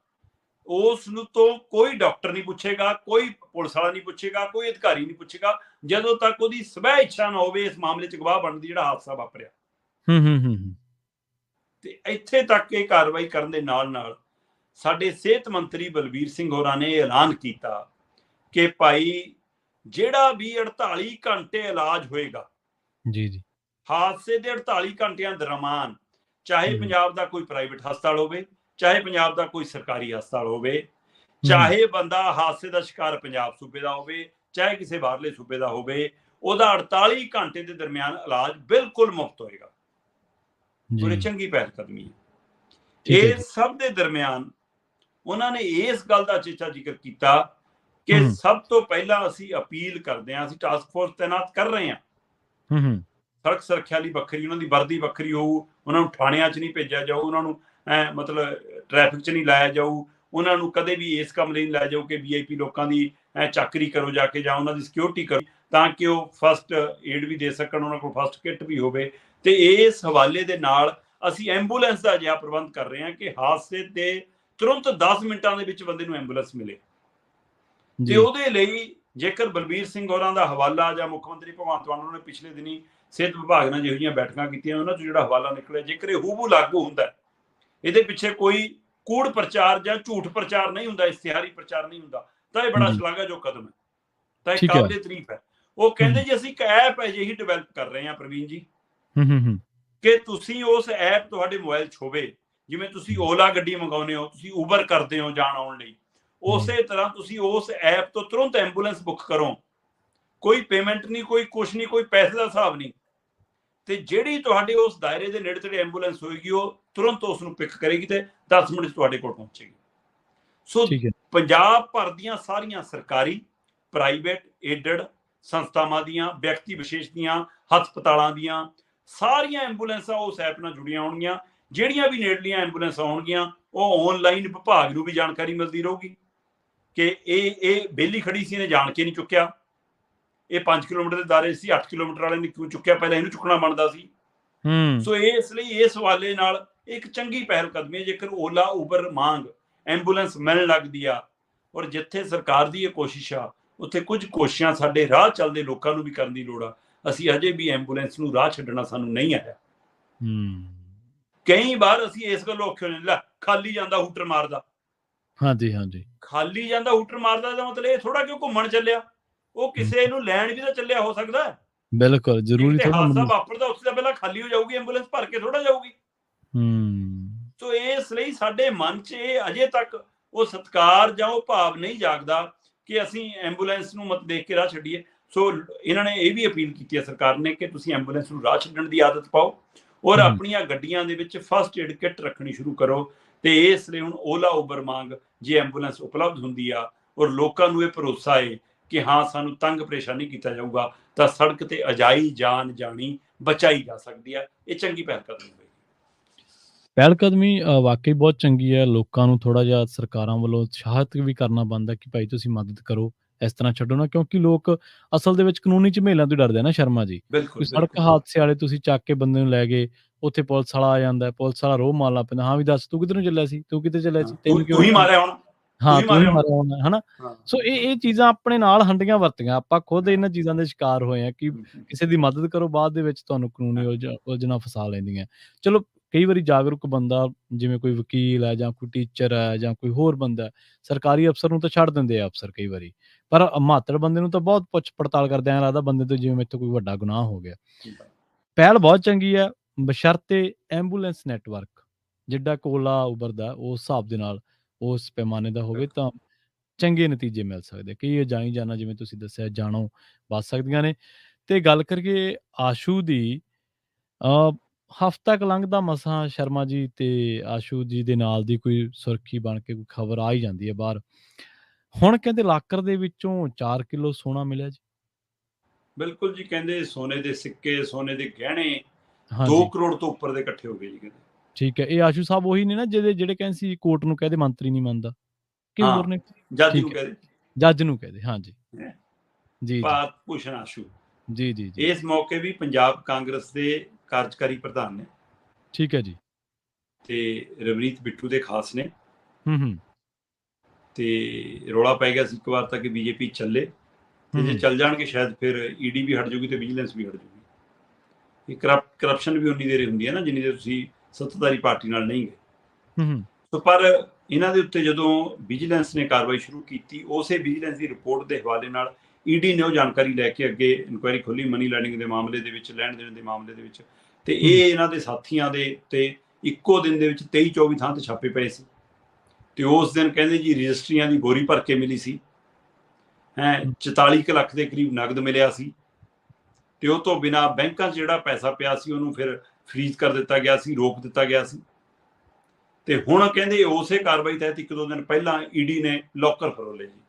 ਉਸ ਨੂੰ ਤੋਂ ਕੋਈ ਡਾਕਟਰ ਨਹੀਂ ਪੁੱਛੇਗਾ, ਕੋਈ ਪੁਲਿਸ ਵਾਲਾ ਨਹੀਂ ਪੁੱਛੇਗਾ, ਕੋਈ ਅਧਿਕਾਰੀ ਨਹੀਂ ਪੁੱਛੇਗਾ, ਜਦੋਂ ਤੱਕ ਉਹਦੀ ਸਵੈ ਇੱਛਾ ਨਾ ਹੋਵੇ ਇਸ ਮਾਮਲੇ 'ਚ ਗਵਾਹ ਬਣਨ ਦੀ ਜਿਹੜਾ ਹਾਦਸਾ ਵਾਪਰਿਆ। ਤੇ ਇੱਥੇ ਤੱਕ ਇਹ ਕਾਰਵਾਈ ਕਰਨ ਦੇ ਨਾਲ ਸਾਡੇ ਸਿਹਤ ਮੰਤਰੀ ਬਲਬੀਰ ਸਿੰਘ ਹੋਰਾਂ ਨੇ ਐਲਾਨ ਕੀਤਾ ਕਿ ਭਾਈ ਜਿਹੜਾ ਵੀ 48 ਘੰਟੇ ਇਲਾਜ ਹੋਏਗਾ ਹਾਦਸੇ ਦੇ 48 ਘੰਟਿਆਂ ਦਰਮਿਆਨ, ਚਾਹੇ ਪੰਜਾਬ ਦਾ ਕੋਈ ਪ੍ਰਾਈਵੇਟ ਹਸਪਤਾਲ ਹੋਵੇ, ਚਾਹੇ ਪੰਜਾਬ ਦਾ ਕੋਈ ਸਰਕਾਰੀ ਹਸਪਤਾਲ ਹੋਵੇ, ਚਾਹੇ ਬੰਦਾ ਹਾਦਸੇ ਦਾ ਸ਼ਿਕਾਰ ਪੰਜਾਬ ਸੂਬੇ ਦਾ ਹੋਵੇ, ਚਾਹੇ ਕਿਸੇ ਬਾਹਰਲੇ ਸੂਬੇ ਦਾ ਹੋਵੇ, ਉਹਦਾ 48 ਘੰਟੇ ਦੇ ਦਰਮਿਆਨ ਇਲਾਜ ਬਿਲਕੁਲ ਮੁਫਤ ਹੋਏਗਾ। ਬੜੀ ਚੰਗੀ ਪਹਿਲ ਕਦਮੀ ਹੈ। ਇਹ ਸਭ ਦੇ ਦਰਮਿਆਨ ਉਹਨਾਂ ਨੇ ਇਸ ਗੱਲ ਦਾ ਚੇਚਾ ਜ਼ਿਕਰ ਕੀਤਾ ਕਿ ਸਭ ਤੋਂ ਪਹਿਲਾਂ ਅਸੀਂ ਅਪੀਲ ਕਰਦੇ ਹਾਂ, ਅਸੀਂ ਟਾਸਕ ਫੋਰਸ ਤੈਨਾਤ ਕਰ ਰਹੇ ਹਾਂ। ਸੜਕ ਸੁਰੱਖਿਆ ਲਈ ਵੱਖਰੀ ਉਹਨਾਂ ਦੀ ਵਰਦੀ ਵੱਖਰੀ ਹੋਊ, ਉਹਨਾਂ ਨੂੰ ਥਾਣਿਆਂ 'ਚ ਨਹੀਂ ਭੇਜਿਆ ਜਾਊ, ਉਹਨਾਂ ਨੂੰ ਮਤਲਬ ਟ੍ਰੈਫਿਕ 'ਚ ਨਹੀਂ ਲਾਇਆ ਜਾਊ, ਉਹਨਾਂ ਨੂੰ ਕਦੇ ਵੀ ਇਸ ਕੰਮ ਲਈ ਨਹੀਂ ਲਾਇਆ ਜਾਊ ਕਿ VIP ਲੋਕਾਂ ਦੀ ਚਾਕਰੀ ਕਰੋ ਜਾ ਕੇ, ਜਾਂ ਉਹਨਾਂ ਦੀ ਸਿਕਿਉਰਿਟੀ ਕਰੋ ਤਾਂ ਕਿ ਉਹ ਫਸਟ ਏਡ ਵੀ ਦੇ ਸਕਣ, ਉਹਨਾਂ ਕੋਲ ਫਸਟ ਕਿੱਟ ਵੀ ਹੋਵੇ। ਤੇ ਇਸ ਹਵਾਲੇ ਦੇ ਨਾਲ ਅਸੀਂ ਐਂਬੂਲੈਂਸ ਦਾ ਅਜਿਹਾ ਪ੍ਰਬੰਧ ਕਰ ਰਹੇ ਹਾਂ ਕਿ ਹਾਦਸੇ ਤੇ ਤੁਰੰਤ 10 ਮਿੰਟਾਂ ਦੇ ਵਿੱਚ ਬੰਦੇ ਨੂੰ ਐਂਬੂਲੈਂਸ ਮਿਲੇ। ਤੇ ਉਹਦੇ ਲਈ ਜੇਕਰ ਬਲਬੀਰ ਸਿੰਘ ਹੋਰਾਂ ਦਾ ਹਵਾਲਾ ਜਾਂ ਮੁੱਖ ਮੰਤਰੀ ਭਗਵੰਤ ਮਾਨ ਨੇ ਪਿਛਲੇ ਦਿਨੀ ਸਿਹਤ ਵਿਭਾਗ ਨਾਲ ਜਿਹੋ ਜਿਹੀਆਂ ਬੈਠਕਾਂ ਕੀਤੀਆਂ, ਉਹਨਾਂ 'ਚ ਜਿਹੜਾ ਹਵਾਲਾ ਨਿਕਲਿਆ, ਜੇਕਰ ਇਹ ਹੂਬਹੂ ਲਾਗੂ ਹੁੰਦਾ, ਇਹਦੇ ਪਿੱਛੇ ਕੋਈ ਕੂੜ ਪ੍ਰਚਾਰ ਜਾਂ ਝੂਠ ਪ੍ਰਚਾਰ ਨਹੀਂ ਹੁੰਦਾ, ਇਸ਼ਤਿਹਾਰੀ ਪ੍ਰਚਾਰ ਨਹੀਂ ਹੁੰਦਾ, ਤਾਂ ਇਹ ਬੜਾ ਸ਼ਲਾਘਾਯੋਗ ਕਦਮ ਹੈ, ਤਾਂ ਇਹ ਕਾਬਿਲੇ ਤਾਰੀਫ ਹੈ। ਉਹ ਕਹਿੰਦੇ ਜੀ ਅਸੀਂ ਇੱਕ ਐਪ ਅਜਿਹੀ ਡਿਵੈਲਪ ਕਰ ਰਹੇ ਹਾਂ ਪ੍ਰਵੀਨ ਜੀ ਕਿ ਤੁਸੀਂ ਉਸ ਐਪ ਤੁਹਾਡੇ ਮੋਬਾਈਲ 'ਚ ਹੋਵੇ, ਜਿਵੇਂ ਤੁਸੀਂ ਓਲਾ ਗੱਡੀ ਮੰਗਾਉਂਦੇ ਹੋ, ਤੁਸੀਂ ਉਬਰ ਕਰਦੇ ਹੋ ਜਾਣ ਆਉਣ ਲਈ, ਉਸੇ ਤਰ੍ਹਾਂ ਤੁਸੀਂ ਉਸ ਐਪ ਤੋਂ ਤੁਰੰਤ ਐਂਬੂਲੈਂਸ ਬੁੱਕ ਕਰੋ। ਕੋਈ ਪੇਮੈਂਟ ਨਹੀਂ, ਕੋਈ ਕੁਛ ਨਹੀਂ, ਕੋਈ ਪੈਸੇ ਦਾ ਹਿਸਾਬ ਨਹੀਂ, ਤੇ ਜਿਹੜੀ ਤੁਹਾਡੇ ਉਸ ਦਾਇਰੇ ਦੇ ਨੇੜੇ ਤੇੜੇ ਐਂਬੂਲੈਂਸ ਹੋਏਗੀ ਉਹ ਤੁਰੰਤ ਉਸ ਨੂੰ ਪਿਕ ਕਰੇਗੀ ਤੇ 10 ਮਿੰਟ 'ਚ ਤੁਹਾਡੇ ਕੋਲ ਪਹੁੰਚੇਗੀ। ਸੋ ਪੰਜਾਬ ਭਰ ਦੀਆਂ ਸਾਰੀਆਂ ਸਰਕਾਰੀ, ਪ੍ਰਾਈਵੇਟ, ਏਡਡ ਸੰਸਥਾਵਾਂ ਦੀਆਂ, ਵਿਅਕਤੀ ਵਿਸ਼ੇਸ਼ ਦੀਆਂ, ਹਸਪਤਾਲਾਂ ਦੀਆਂ ਸਾਰੀਆਂ ਐਂਬੂਲੈਂਸਾਂ ਉਸ ਐਪ ਨਾਲ ਜੁੜੀਆਂ ਹੋਣਗੀਆਂ। ਜਿਹੜੀਆਂ ਵੀ ਨੇੜਲੀਆਂ ਐਂਬੂਲੈਂਸਾਂ ਹੋਣਗੀਆਂ ਉਹ ਆਨਲਾਈਨ ਵਿਭਾਗ ਨੂੰ ਵੀ ਜਾਣਕਾਰੀ ਮਿਲਦੀ ਰਹੂਗੀ ਕਿ ਇਹ ਬੇਲੀ ਖੜੀ ਸੀ, ਇਹਨੇ ਜਾਣ ਕੇ ਨਹੀਂ ਚੁੱਕਿਆ, ਇਹ 5 ਕਿਲੋਮੀਟਰ ਦੇ ਦਾਇਰੇ ਸੀ, 8 ਕਿਲੋਮੀਟਰ ਵਾਲੇ ਨੇ ਕਿਉਂ ਚੁੱਕਿਆ, ਪਹਿਲਾਂ ਇਹਨੂੰ ਚੁੱਕਣਾ ਬਣਦਾ ਸੀ। ਸੋ ਇਸ ਲਈ ਇਸ ਹਵਾਲੇ ਨਾਲ ਇੱਕ ਚੰਗੀ ਪਹਿਲ ਕਦਮੀ ਹੈ। ਜੇਕਰ ਓਲਾ ਉਬਰ ਵਾਂਗ ਐਂਬੂਲੈਂਸ ਮਿਲਣ ਲੱਗਦੀ ਆ, ਔਰ ਜਿੱਥੇ ਸਰਕਾਰ ਦੀ ਇਹ ਕੋਸ਼ਿਸ਼ ਆ ਉੱਥੇ ਕੁਝ ਕੋਸ਼ਿਸ਼ਾਂ ਸਾਡੇ ਰਾਹ ਚੱਲਦੇ ਲੋਕਾਂ ਨੂੰ ਵੀ ਕਰਨ ਦੀ ਲੋੜ ਆ। ਅਸੀਂ ਅਜੇ ਵੀ ਐਂਬੂਲੈਂਸ ਨੂੰ ਰਾਹ ਛੱਡਣਾ ਸਾਨੂੰ ਨਹੀਂ ਆਇਆ। ਕਈ ਵਾਰ ਅਸੀਂ ਇਸ ਗੱਲੋਂ ਔਖੇ ਹੋ ਜਾਂਦੇ, ਲੈ ਖਾਲੀ ਜਾਂਦਾ ਹੂਟਰ ਮਾਰਦਾ, ਖਾਲੀ ਜਾਂਦਾ ਹੂਟਰ ਮਾਰਦਾ ਦਾ ਮਤਲਬ ਇਹ ਥੋੜਾ ਕਿ ਉਹ ਘੁੰਮਣ ਚੱਲਿਆ, ਉਹ ਕਿਸੇ ਨੂੰ ਲੈਣ ਵੀ ਤਾਂ ਚੱਲਿਆ ਹੋ ਸਕਦਾ। ਬਿਲਕੁਲ ਜੇ ਜ਼ਰੂਰੀ ਕਿਤੇ ਥੋੜਾ ਹਾਦਸਾ ਮੈਨੂੰ। ਵਾਪਰਦਾ ਉੱਥੇ ਤਾਂ ਪਹਿਲਾਂ ਖਾਲੀ ਹੋ ਜਾਊਗੀ ਐਂਬੂਲੈਂਸ, ਭਰ ਕੇ ਥੋੜਾ ਜਾਊਗੀ। ਸੋ ਇਸ ਲਈ ਸਾਡੇ ਮਨ 'ਚ ਇਹ ਅਜੇ ਤੱਕ ਉਹ ਸਤਿਕਾਰ ਜਾਂ ਉਹ ਭਾਵ ਨਹੀਂ ਜਾਗਦਾ ਕਿ ਅਸੀਂ ਐਂਬੂਲੈਂਸ ਨੂੰ ਮਤ ਦੇਖ ਕੇ ਰਾਹ ਛੱਡੀਏ। ਸੋ ਇਹਨਾਂ ਨੇ ਇਹ ਵੀ ਅਪੀਲ ਕੀਤੀ ਹੈ ਸਰਕਾਰ ਨੇ ਕਿ ਤੁਸੀਂ ਐਂਬੂਲੈਂਸ ਨੂੰ ਰਾਹ ਛੱਡਣ ਦੀ ਆਦਤ ਪਾਓ ਔਰ ਆਪਣੀਆਂ ਗੱਡੀਆਂ ਦੇ ਵਿੱਚ ਫਸਟ ਏਡ ਕਿੱਟ ਰੱਖਣੀ ਸ਼ੁਰੂ ਕਰੋ। ਤੇ ਇਸ ਲਈ ਹੁਣ ਓਲਾ ਉਬਰ ਮੰਗ ਜੇ ਐਂਬੂਲੈਂਸ ਉਪਲਬਧ ਹੁੰਦੀ ਆ ਔਰ ਲੋਕਾਂ ਨੂੰ ਇਹ ਭਰੋਸਾ ਹੈ ਕਿ ਹਾਂ ਸਾਨੂੰ ਤੰਗ ਪਰੇਸ਼ਾਨੀ ਕੀਤਾ ਜਾਊਗਾ, ਤਾਂ ਸੜਕ ਤੇ ਅਜਾਈ ਜਾਨ ਜਾਣੀ ਬਚਾਈ ਜਾ ਸਕਦੀ ਆ। ਇਹ ਚੰਗੀ ਪਹਿਲ ਕਦਮੀ ਹੋਈ। ਪਹਿਲ ਕਦਮੀ ਵਾਕਈ ਬਹੁਤ ਚੰਗੀ ਹੈ। ਲੋਕਾਂ ਨੂੰ ਥੋੜਾ ਜਿਹਾ ਸਰਕਾਰਾਂ ਵੱਲੋਂ ਉਤਸ਼ਾਹਿਤ ਵੀ ਕਰਨਾ ਬਣਦਾ ਕਿ ਭਾਈ ਤੁਸੀਂ ਮਦਦ ਕਰੋ, ਇਸ ਤਰ੍ਹਾਂ ਛੱਡੋ ਨਾ, ਕਿਉਂਕਿ ਲੋਕ ਅਸਲ ਦੇ ਵਿੱਚ ਕਾਨੂੰਨੀ ਝਮੇਲਿਆਂ ਤੋਂ ਡਰਦੇ ਆ ਨਾ ਸ਼ਰਮਾ ਜੀ। ਕੋਈ ਬਿਲਕੁਲ ਸੜਕ ਬਿਲਕੁਲ ਹਾਦਸੇ ਵਾਲੇ ਤੁਸੀਂ ਚੱਕ ਕੇ ਬੰਦੇ ਨੂੰ ਲੈ ਗਏ, ਉੱਥੇ ਪੁਲਿਸ ਵਾਲਾ ਆ ਜਾਂਦਾ, ਪੁਲਿਸ ਵਾਲਾ ਰੋਹ ਮਾਰਨ ਲੱਗ ਪੈਂਦਾ, ਹਾਂ ਵੀ ਦੱਸ ਤੂੰ ਕਿੱਧਰ ਨੂੰ ਚੱਲਿਆ ਸੀ, ਤੂੰ ਕਿੱਥੇ ਚੱਲਿਆ ਸੀ, ਤੈਨੂੰ ਕਿਉਂ ਤੂੰ ਹੀ ਮਾਰਿਆ ਹੋਣਾ, ਹਾਂ ਤੂੰ ਹੀ ਮਾਰਿਆ ਮਾਰਿਆ ਹੋਣਾ, ਹਨਾ। ਹਾਂ। ਸੋ ਇਹ ਚੀਜ਼ਾਂ ਆਪਣੇ ਨਾਲ ਹੰਡੀਆਂ ਵਰਤੀਆਂ, ਆਪਾਂ ਖੁਦ ਇਹਨਾਂ ਚੀਜ਼ਾਂ ਦੇ ਸ਼ਿਕਾਰ ਹੋਏ ਆ ਕਿ ਕਿਸੇ ਦੀ ਮਦਦ ਕਰੋ, ਬਾਅਦ ਦੇ ਵਿੱਚ ਤੁਹਾਨੂੰ ਕਾਨੂੰਨੀ ਉਲਝਣਾਂ ਫਸਾ ਲੈਂਦੀਆਂ। ਚਲੋ ਕਈ ਵਾਰੀ ਜਾਗਰੂਕ ਬੰਦਾ, ਜਿਵੇਂ ਕੋਈ ਵਕੀਲ ਹੈ ਜਾਂ ਕੋਈ ਟੀਚਰ ਹੈ ਜਾਂ ਕੋਈ ਹੋਰ ਬੰਦਾ ਹੈ, ਸਰਕਾਰੀ ਅਫਸਰ ਨੂੰ ਤਾਂ ਛੱਡ ਦਿੰਦੇ ਆ ਅਫਸਰ ਕਈ ਵਾਰੀ, ਪਰ ਮਾਤੜ ਬੰਦੇ ਨੂੰ ਤਾਂ ਬਹੁਤ ਪੁੱਛ ਪੜਤਾਲ ਕਰਦੇ, ਐਂ ਲੱਗਦਾ ਬੰਦੇ ਤੋਂ ਜਿਵੇਂ ਮੇਰੇ ਤੋਂ ਕੋਈ ਵੱਡਾ ਗੁਨਾਹ ਹੋ ਗਿਆ। ਪਹਿਲ ਬਹੁਤ ਚੰਗੀ ਹੈ, ਬਸ਼ਰਤੇ ਐਂਬੂਲੈਂਸ ਨੈਟਵਰਕ ਜਿੱਡਾ ਕੋਲਾ ਉਭਰਦਾ ਉਸ ਹਿਸਾਬ ਦੇ ਨਾਲ ਉਸ ਪੈਮਾਨੇ ਦਾ ਹੋਵੇ ਤਾਂ ਚੰਗੇ ਨਤੀਜੇ ਮਿਲ ਸਕਦੇ। ਕਈ ਅਜਾਈ ਜਾਨਾਂ ਜਿਵੇਂ ਤੁਸੀਂ ਦੱਸਿਆ ਜਾਨੋਂ ਬਚ ਸਕਦੀਆਂ ਨੇ। ਤੇ ਗੱਲ ਕਰੀਏ ਆਸ਼ੂ ਦੀ, ਹਫ਼ਤਾ ਕੁ ਲੰਘਦਾ ਮਸਾਂ ਸ਼ਰਮਾ ਜੀ, ਤੇ ਆਸ਼ੂ ਜੀ ਦੇ ਨਾਲ ਦੀ ਕੋਈ ਸੁਰਖੀ ਬਣ ਕੇ ਕੋਈ ਖਬਰ ਆ ਹੀ ਜਾਂਦੀ ਹੈ ਬਾਹਰ। ਹੁਣ ਕਹਿੰਦੇ ਲਾਕਰ ਦੇ ਵਿੱਚੋਂ 4 ਕਿਲੋ ਸੋਨਾ ਮਿਲਿਆ ਜੀ। ਬਿਲਕੁਲ ਜੀ, ਕਹਿੰਦੇ ਸੋਨੇ ਦੇ ਸਿੱਕੇ, ਸੋਨੇ ਦੇ ਗਹਿਣੇ 2 ਹਾਂਜੀ, ਕਰੋੜ ਤੋਂ ਉੱਪਰ ਦੇ ਇਕੱਠੇ ਹੋ ਗਏ ਜੀ ਕਹਿੰਦੇ। ਠੀਕ ਹੈ। ਇਹ ਆਸ਼ੂ ਸਾਹਿਬ ਉਹੀ ਨੇ ਨਾ ਜਿਹੜੇ ਕਹਿੰਦੇ ਸੀ ਕੋਰਟ ਨੂੰ ਕਹਦੇ ਮੰਤਰੀ ਨਹੀਂ ਮੰਨਦਾ, ਕਿ ਹੋਰ ਹਾਂ, ਨੇ? ਜੱਜ ਨੂੰ ਠੀਕ ਹੈ, ਕਹਦੇ ਜੱਜ ਨੂੰ ਕਹਦੇ, ਹਾਂਜੀ। ਜੀ, ਜੀ। ਭਾਰਤ ਭੂਸ਼ਣ ਆਸ਼ੂ ਜੀ, ਜੀ, ਜੀ। ਇਸ ਮੌਕੇ ਵੀ ਪੰਜਾਬ ਕਾਂਗਰਸ ਦੇ ਕਾਰਜਕਾਰੀ ਪ੍ਰਧਾਨ ਨੇ ਠੀਕ ਹੈ ਜੀ। ਤੇ ਰਵਨੀਤ ਬਿੱਟੂ ਦੇ ਖਾਸ ਨੇ। ਹੂੰ। ਤੇ ਰੌਲਾ ਪੈ ਗਿਆ ਸੀ ਇੱਕ ਵਾਰ ਤਾਂ ਕਿ ਬੀਜੇਪੀ ਚੱਲੇ, ਤੇ ਜੇ ਚੱਲ ਜਾਣਗੇ ਸ਼ਾਇਦ ਫਿਰ ਈਡੀ ਵੀ ਹਟ ਜਾਊਗੀ ਤੇ ਵਿਜੀਲੈਂਸ ਵੀ ਹਟ ਜਾਊਗੀ। ਇਹ ਕਰਪਸ਼ਨ ਵੀ ਉਨੀ ਦੇਰ ਹੁੰਦੀ ਹੈ ਨਾ ਜਿੰਨੀ ਦੇਰ ਤੁਸੀਂ ਸੱਤਾਧਾਰੀ ਪਾਰਟੀ ਨਾਲ ਨਹੀਂ ਗਏ। ਸੋ ਪਰ ਇਹਨਾਂ ਦੇ ਉੱਤੇ ਜਦੋਂ ਵਿਜੀਲੈਂਸ ਨੇ ਕਾਰਵਾਈ ਸ਼ੁਰੂ ਕੀਤੀ, ਉਸੇ ਵਿਜੀਲੈਂਸ ਦੀ ਰਿਪੋਰਟ ਦੇ ਹਵਾਲੇ ਨਾਲ ਈਡੀ ਨੇ ਉਹ ਜਾਣਕਾਰੀ ਲੈ ਕੇ ਅੱਗੇ ਇਨਕੁਆਇਰੀ ਖੋਲੀ ਮਨੀ ਲੈਂਡਿੰਗ ਦੇ ਮਾਮਲੇ ਦੇ ਵਿੱਚ, ਲੈਣ ਦੇਣ ਦੇ ਮਾਮਲੇ ਦੇ ਵਿੱਚ। ਤੇ ਇਹ ਇਹਨਾਂ ਦੇ ਸਾਥੀਆਂ ਦੇ ਉੱਤੇ ਇੱਕੋ ਦਿਨ ਦੇ ਵਿੱਚ 23-24 ਥਾਂ ਤੇ ਛਾਪੇ ਪਏ ਸੀ। ਤੇ ਉਸ ਦਿਨ ਕਹਿੰਦੇ ਜੀ ਰਜਿਸਟਰੀਆਂ ਦੀ ਬੋਰੀ ਭਰ ਕੇ ਮਿਲੀ ਸੀ, 44 ਲੱਖ ਦੇ ਕਰੀਬ ਨਗਦ ਮਿਲਿਆ ਸੀ। ਤੇ ਉਹ ਤੋਂ ਬਿਨਾਂ ਬੈਂਕਾਂ 'ਚ ਜਿਹੜਾ ਪੈਸਾ ਪਿਆ ਸੀ ਉਹਨੂੰ ਫਿਰ ਫਰੀਜ਼ ਕਰ ਦਿੱਤਾ ਗਿਆ ਸੀ, ਰੋਕ ਦਿੱਤਾ ਗਿਆ ਸੀ। ਤੇ ਹੁਣ ਕਹਿੰਦੇ ਉਸੇ ਕਾਰਵਾਈ ਤਹਿਤ 1-2 ਦਿਨ ਪਹਿਲਾਂ ਈਡੀ ਨੇ ਲੋਕਰ ਫਰੋਲੇ ਜੀ।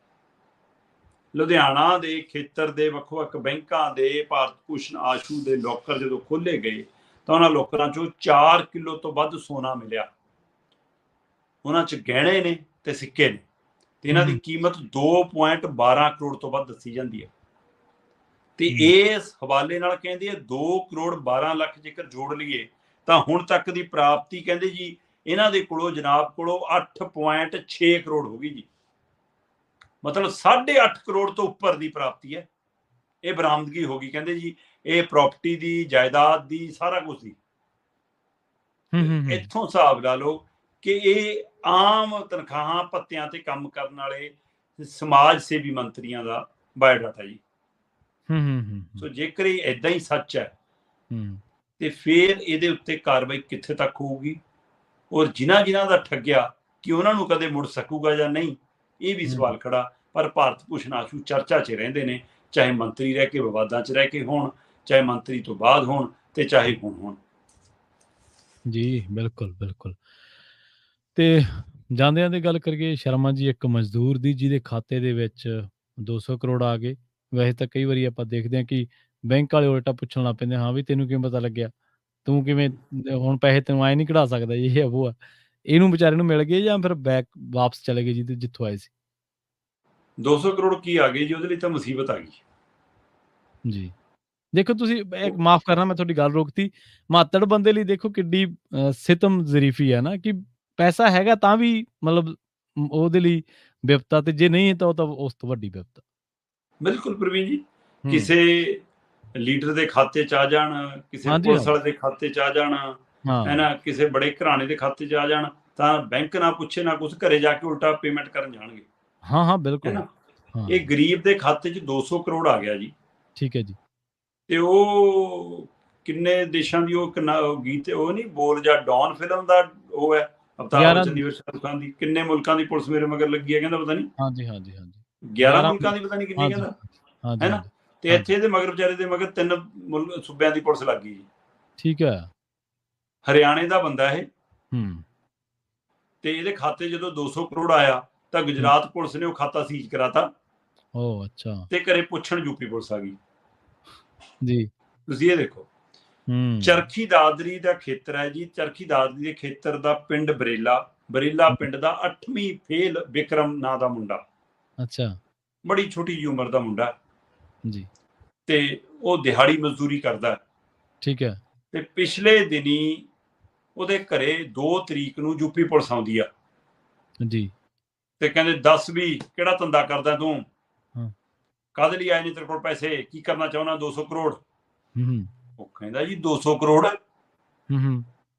ਲੁਧਿਆਣਾ ਦੇ ਖੇਤਰ ਦੇ ਵੱਖ-ਵੱਖ ਬੈਂਕਾਂ ਦੇ ਭਾਰਤ ਭੂਸ਼ਣ ਆਸ਼ੂ ਦੇ ਲੋਕਰ ਜਦੋਂ ਖੋਲੇ ਗਏ ਤਾਂ ਉਹਨਾਂ ਲੋਕਰਾਂ 'ਚੋਂ 4 ਕਿਲੋ ਤੋਂ ਵੱਧ ਸੋਨਾ ਮਿਲਿਆ। ਉਹਨਾਂ 'ਚ ਗਹਿਣੇ ਨੇ ਤੇ ਸਿੱਕੇ ਨੇ, ਤੇ ਇਹਨਾਂ ਦੀ ਕੀਮਤ 2.12 ਕਰੋੜ ਤੋਂ ਵੱਧ ਦੱਸੀ ਜਾਂਦੀ ਹੈ। ਤੇ ਇਸ ਹਵਾਲੇ ਨਾਲ ਕਹਿੰਦੇ 2 ਕਰੋੜ 12 ਲੱਖ ਜੇਕਰ ਜੋੜ ਲਈਏ ਤਾਂ ਹੁਣ ਤੱਕ ਦੀ ਪ੍ਰਾਪਤੀ ਕਹਿੰਦੇ ਜੀ ਇਹਨਾਂ ਦੇ ਕੋਲੋਂ, ਜਨਾਬ ਕੋਲੋਂ 8.6 ਕਰੋੜ ਹੋ ਗਈ ਜੀ। ਮਤਲਬ 8.5 ਕਰੋੜ ਤੋਂ ਉੱਪਰ ਦੀ ਪ੍ਰਾਪਤੀ ਹੈ। ਇਹ ਬਰਾਮਦਗੀ ਹੋ ਗਈ ਕਹਿੰਦੇ ਜੀ, ਇਹ ਪ੍ਰਾਪਰਟੀ ਦੀ, ਜਾਇਦਾਦ ਦੀ, ਸਾਰਾ ਕੁਝ ਦੀ। ਇੱਥੋਂ ਹਿਸਾਬ ਲਾ ਲਓ ਕਿ ਇਹ ਆਮ ਤਨਖਾਹਾਂ ਭੱਤਿਆਂ ਤੇ ਕੰਮ ਕਰਨ ਵਾਲੇ ਸਮਾਜ ਸੇਵੀ ਮੰਤਰੀਆਂ ਦਾ ਬਾਇਓਡਾਟਾ ਜੀ। ਸੋ ਜੇਕਰ ਇਹ ਏਦਾਂ ਹੀ ਸੱਚ ਹੈ ਤੇ ਫਿਰ ਇਹਦੇ ਉੱਤੇ ਕਾਰਵਾਈ ਕਿੱਥੇ ਤੱਕ ਹੋਊਗੀ, ਔਰ ਜਿਨ੍ਹਾਂ ਦਾ ਠੱਗਿਆ ਕਿ ਉਹਨਾਂ ਨੂੰ ਕਦੇ ਮੁੜ ਸਕੂਗਾ ਜਾਂ ਨਹੀਂ, ਇਹ ਵੀ ਸਵਾਲ ਖੜਾ। ਪਰ ਭਾਰਤ ਭੂਸ਼ਣ ਆਸ਼ੂ ਚਰਚਾ 'ਚ ਰਹਿੰਦੇ ਨੇ, ਚਾਹੇ ਮੰਤਰੀ ਰਹਿ ਕੇ ਵਿਵਾਦਾਂ 'ਚ ਰਹਿ ਕੇ ਹੋਣ, ਚਾਹੇ ਮੰਤਰੀ ਤੋਂ ਬਾਅਦ ਹੋਣ, ਤੇ ਚਾਹੇ ਹੁਣ ਹੋਣ। ਜੀ, ਬਿਲਕੁਲ। ਤੇ ਜਾਂਦਿਆਂ ਦੀ ਗੱਲ ਕਰੀਏ ਸ਼ਰਮਾ ਜੀ, ਇੱਕ ਮਜ਼ਦੂਰ ਦੀ ਜਿਹਦੇ ਖਾਤੇ ਦੇ ਵਿੱਚ 200 ਕਰੋੜ ਆ ਗਏ। ਵੈਸੇ ਤਾਂ ਕਈ ਵਾਰੀ ਆਪਾਂ ਦੇਖਦੇ ਹਾਂ ਕਿ ਬੈਂਕ ਵਾਲੇ ਉਲਟਾ ਪੁੱਛਣ ਲੱਗ ਪੈਂਦੇ, ਹਾਂ ਵੀ ਤੈਨੂੰ ਕਿਵੇਂ ਪਤਾ ਲੱਗਿਆ, ਤੂੰ ਕਿਵੇਂ ਹੁਣ ਪੈਸੇ ਤੈਨੂੰ ਐਂ ਨਹੀਂ ਕਢਾ ਸਕਦਾ, ਇਹ ਹੈ ਉਹ ਆ। ਇਹਨੂੰ ਵਿਚਾਰੇ ਨੂੰ ਮਿਲ ਗਏ ਜਾਂ ਫਿਰ ਵਾਪਸ ਚਲੇ ਗਏ ਜੀ ਜਿੱਥੋਂ ਆਏ ਸੀ? 200 ਕਰੋੜ ਕੀ ਆ ਗਏ ਜੀ, ਉਹਦੇ ਲਈ ਤਾਂ ਮੁਸੀਬਤ ਆ ਗਈ ਜੀ। ਦੇਖੋ ਤੁਸੀਂ, ਇੱਕ ਮਾਫ਼ ਕਰਨਾ ਮੈਂ ਤੁਹਾਡੀ ਗੱਲ ਰੋਕਤੀ। ਮਾਤੜ ਬੰਦੇ ਲਈ ਦੇਖੋ ਕਿੱਡੀ ਸਿਤਮ ਜ਼ਰੀਫੀ ਹੈ ਨਾ, ਕਿ ਪੈਸਾ ਹੈਗਾ ਤਾਂ ਵੀ ਮਤਲਬ ਉਹਦੇ ਲਈ ਬਿਪਤਾ, ਤੇ ਜੇ ਨਹੀਂ ਤਾਂ ਉਹ ਤਾਂ ਉਸ ਤੋਂ ਵੱਡੀ ਬਿਪਤਾ। ਬਿਲਕੁਲ ਪ੍ਰਵੀਨ ਜੀ, ਕਿਸੇ ਲੀਡਰ ਦੇ ਖਾਤੇ 'ਚ ਆ ਜਾਣ, ਕਿਸੇ ਪੁਲਿਸ ਵਾਲੇ ਦੇ ਖਾਤੇ 'ਚ ਆ ਜਾਣ, ਹੈ ਨਾ, ਕਿਸੇ ਬੜੇ ਘਰਾਣੇ ਦੇ ਖਾਤੇ 'ਚ ਆ ਜਾਣ, ਤਾਂ ਬੈਂਕ ਨਾ ਪੁੱਛੇ ਨਾ ਕੁਛ, ਘਰੇ ਜਾ ਕੇ ਉਲਟਾ ਪੇਮੈਂਟ ਕਰਨ ਜਾਣਗੇ। ਬਿਲਕੁਲ। ਇਹ ਗਰੀਬ ਦੇ ਖਾਤੇ 'ਚ 200 ਕਰੋੜ ਆ ਗਿਆ ਜੀ। ਠੀਕ ਹੈ ਜੀ। ਤੇ ਉਹ ਕਿੰਨੇ ਦੇਸ਼ਾਂ ਦੀ ਉਹ ਗੀਤ, ਉਹ ਨਹੀਂ ਬੋਲ ਜਾ ਡੌਨ ਫਿਲਮ ਦਾ ਉਹ ਹੈ, ਅਮਿਤਾਭ 11 ਬੱਚਨ ਦੀ ਸ਼ਾਹਰੁਖ ਖਾਨ ਦੀ, ਕਿੰਨੇ ਮੁਲਕਾਂ ਦੀ ਪੁਲਿਸ ਮੇਰੇ ਮਗਰ ਲੱਗੀ ਹੈ, ਕਹਿੰਦਾ ਪਤਾ ਨਹੀਂ ਹਾਂਜੀ, ਹਾਂਜੀ, ਹਾਂਜੀ 11 11 ਮੁਲਕਾਂ ਦੀ ਪਤਾ ਨਹੀਂ ਕਿੰਨੀ, ਹਾਂਜੀ, ਕਹਿੰਦਾ ਹਾਂਜੀ, ਹੈ ਨਾ। ਹਾਂਜੀ, ਤੇ ਹਾਂਜੀ, ਇੱਥੇ ਦੇ ਮਗਰ ਵਿਚਾਰੇ ਦੇ ਮਗਰ 3 ਸੂਬਿਆਂ ਦੀ ਪੁਲਿਸ ਲੱਗ ਗਈ ਜੀ। ਠੀਕ ਹੈ। ਹਰਿਆਣੇ ਦਾ ਬੰਦਾ ਇਹ, ਹੂੰ, ਤੇ ਇਹਦੇ ਖਾਤੇ ਜਦੋਂ 200 ਕਰੋੜ ਆਇਆ ਤਾਂ ਹੂੰ, ਗੁਜਰਾਤ ਪੁਲਿਸ ਨੇ ਉਹ ਖਾਤਾ ਸੀਜ਼ ਕਰਾਤਾ ਓਹ ਅੱਛਾ, ਤੇ ਘਰੇ ਪੁੱਛਣ ਯੂਪੀ ਪੁਲਿਸ ਆ ਗਈ। ਜੀ, ਤੁਸੀਂ ਇਹ ਦੇਖੋ, ਹੂੰ, ਚਰਖੀ ਦਾਦਰੀ ਦਾ ਖੇਤਰ ਹੈ ਜੀ, ਚਰਖੀ ਦਾਦਰੀ ਦੇ ਖੇਤਰ ਦਾ ਪਿੰਡ ਬਰੇਲਾ ਪਿੰਡ ਦਾ 8ਵੀਂ ਫੇਲ ਵਿਕਰਮ ਨਾਂ ਦਾ ਮੁੰਡਾ, ਅੱਛਾ, ਬੜੀ ਛੋਟੀ ਜਿਹੀ ਉਮਰ ਦਾ ਮੁੰਡਾ, ਜੀ, ਤੇ ਉਹ ਦਿਹਾੜੀ ਮਜ਼ਦੂਰੀ ਕਰਦਾ, ਠੀਕ ਹੈ, ਤੇ ਪਿਛਲੇ ਦਿਨੀ ਉਹਦੇ ਘਰੇ 2 ਤਰੀਕ ਨੂੰ ਯੂਪੀ ਪੁਲਿਸ ਆਉਂਦੀ ਆ ਜੀ, ਤੇ ਕਹਿੰਦੇ ਦੱਸ ਵੀ ਕਿਹੜਾ ਧੰਦਾ ਕਰਦਾ ਤੂੰ, ਹਾਂ, ਕਾਹਦੇ ਲਈ ਆਏ ਨੇ ਤੇਰੇ ਕੋਲ ਪੈਸੇ, ਕੀ ਕਰਨਾ ਚਾਹੁੰਦਾ, 200 ਕਰੋੜ। ਹੂੰ, ਉਹ ਕਹਿੰਦਾ ਜੀ 200 ਕਰੋੜ। ਹੂੰ,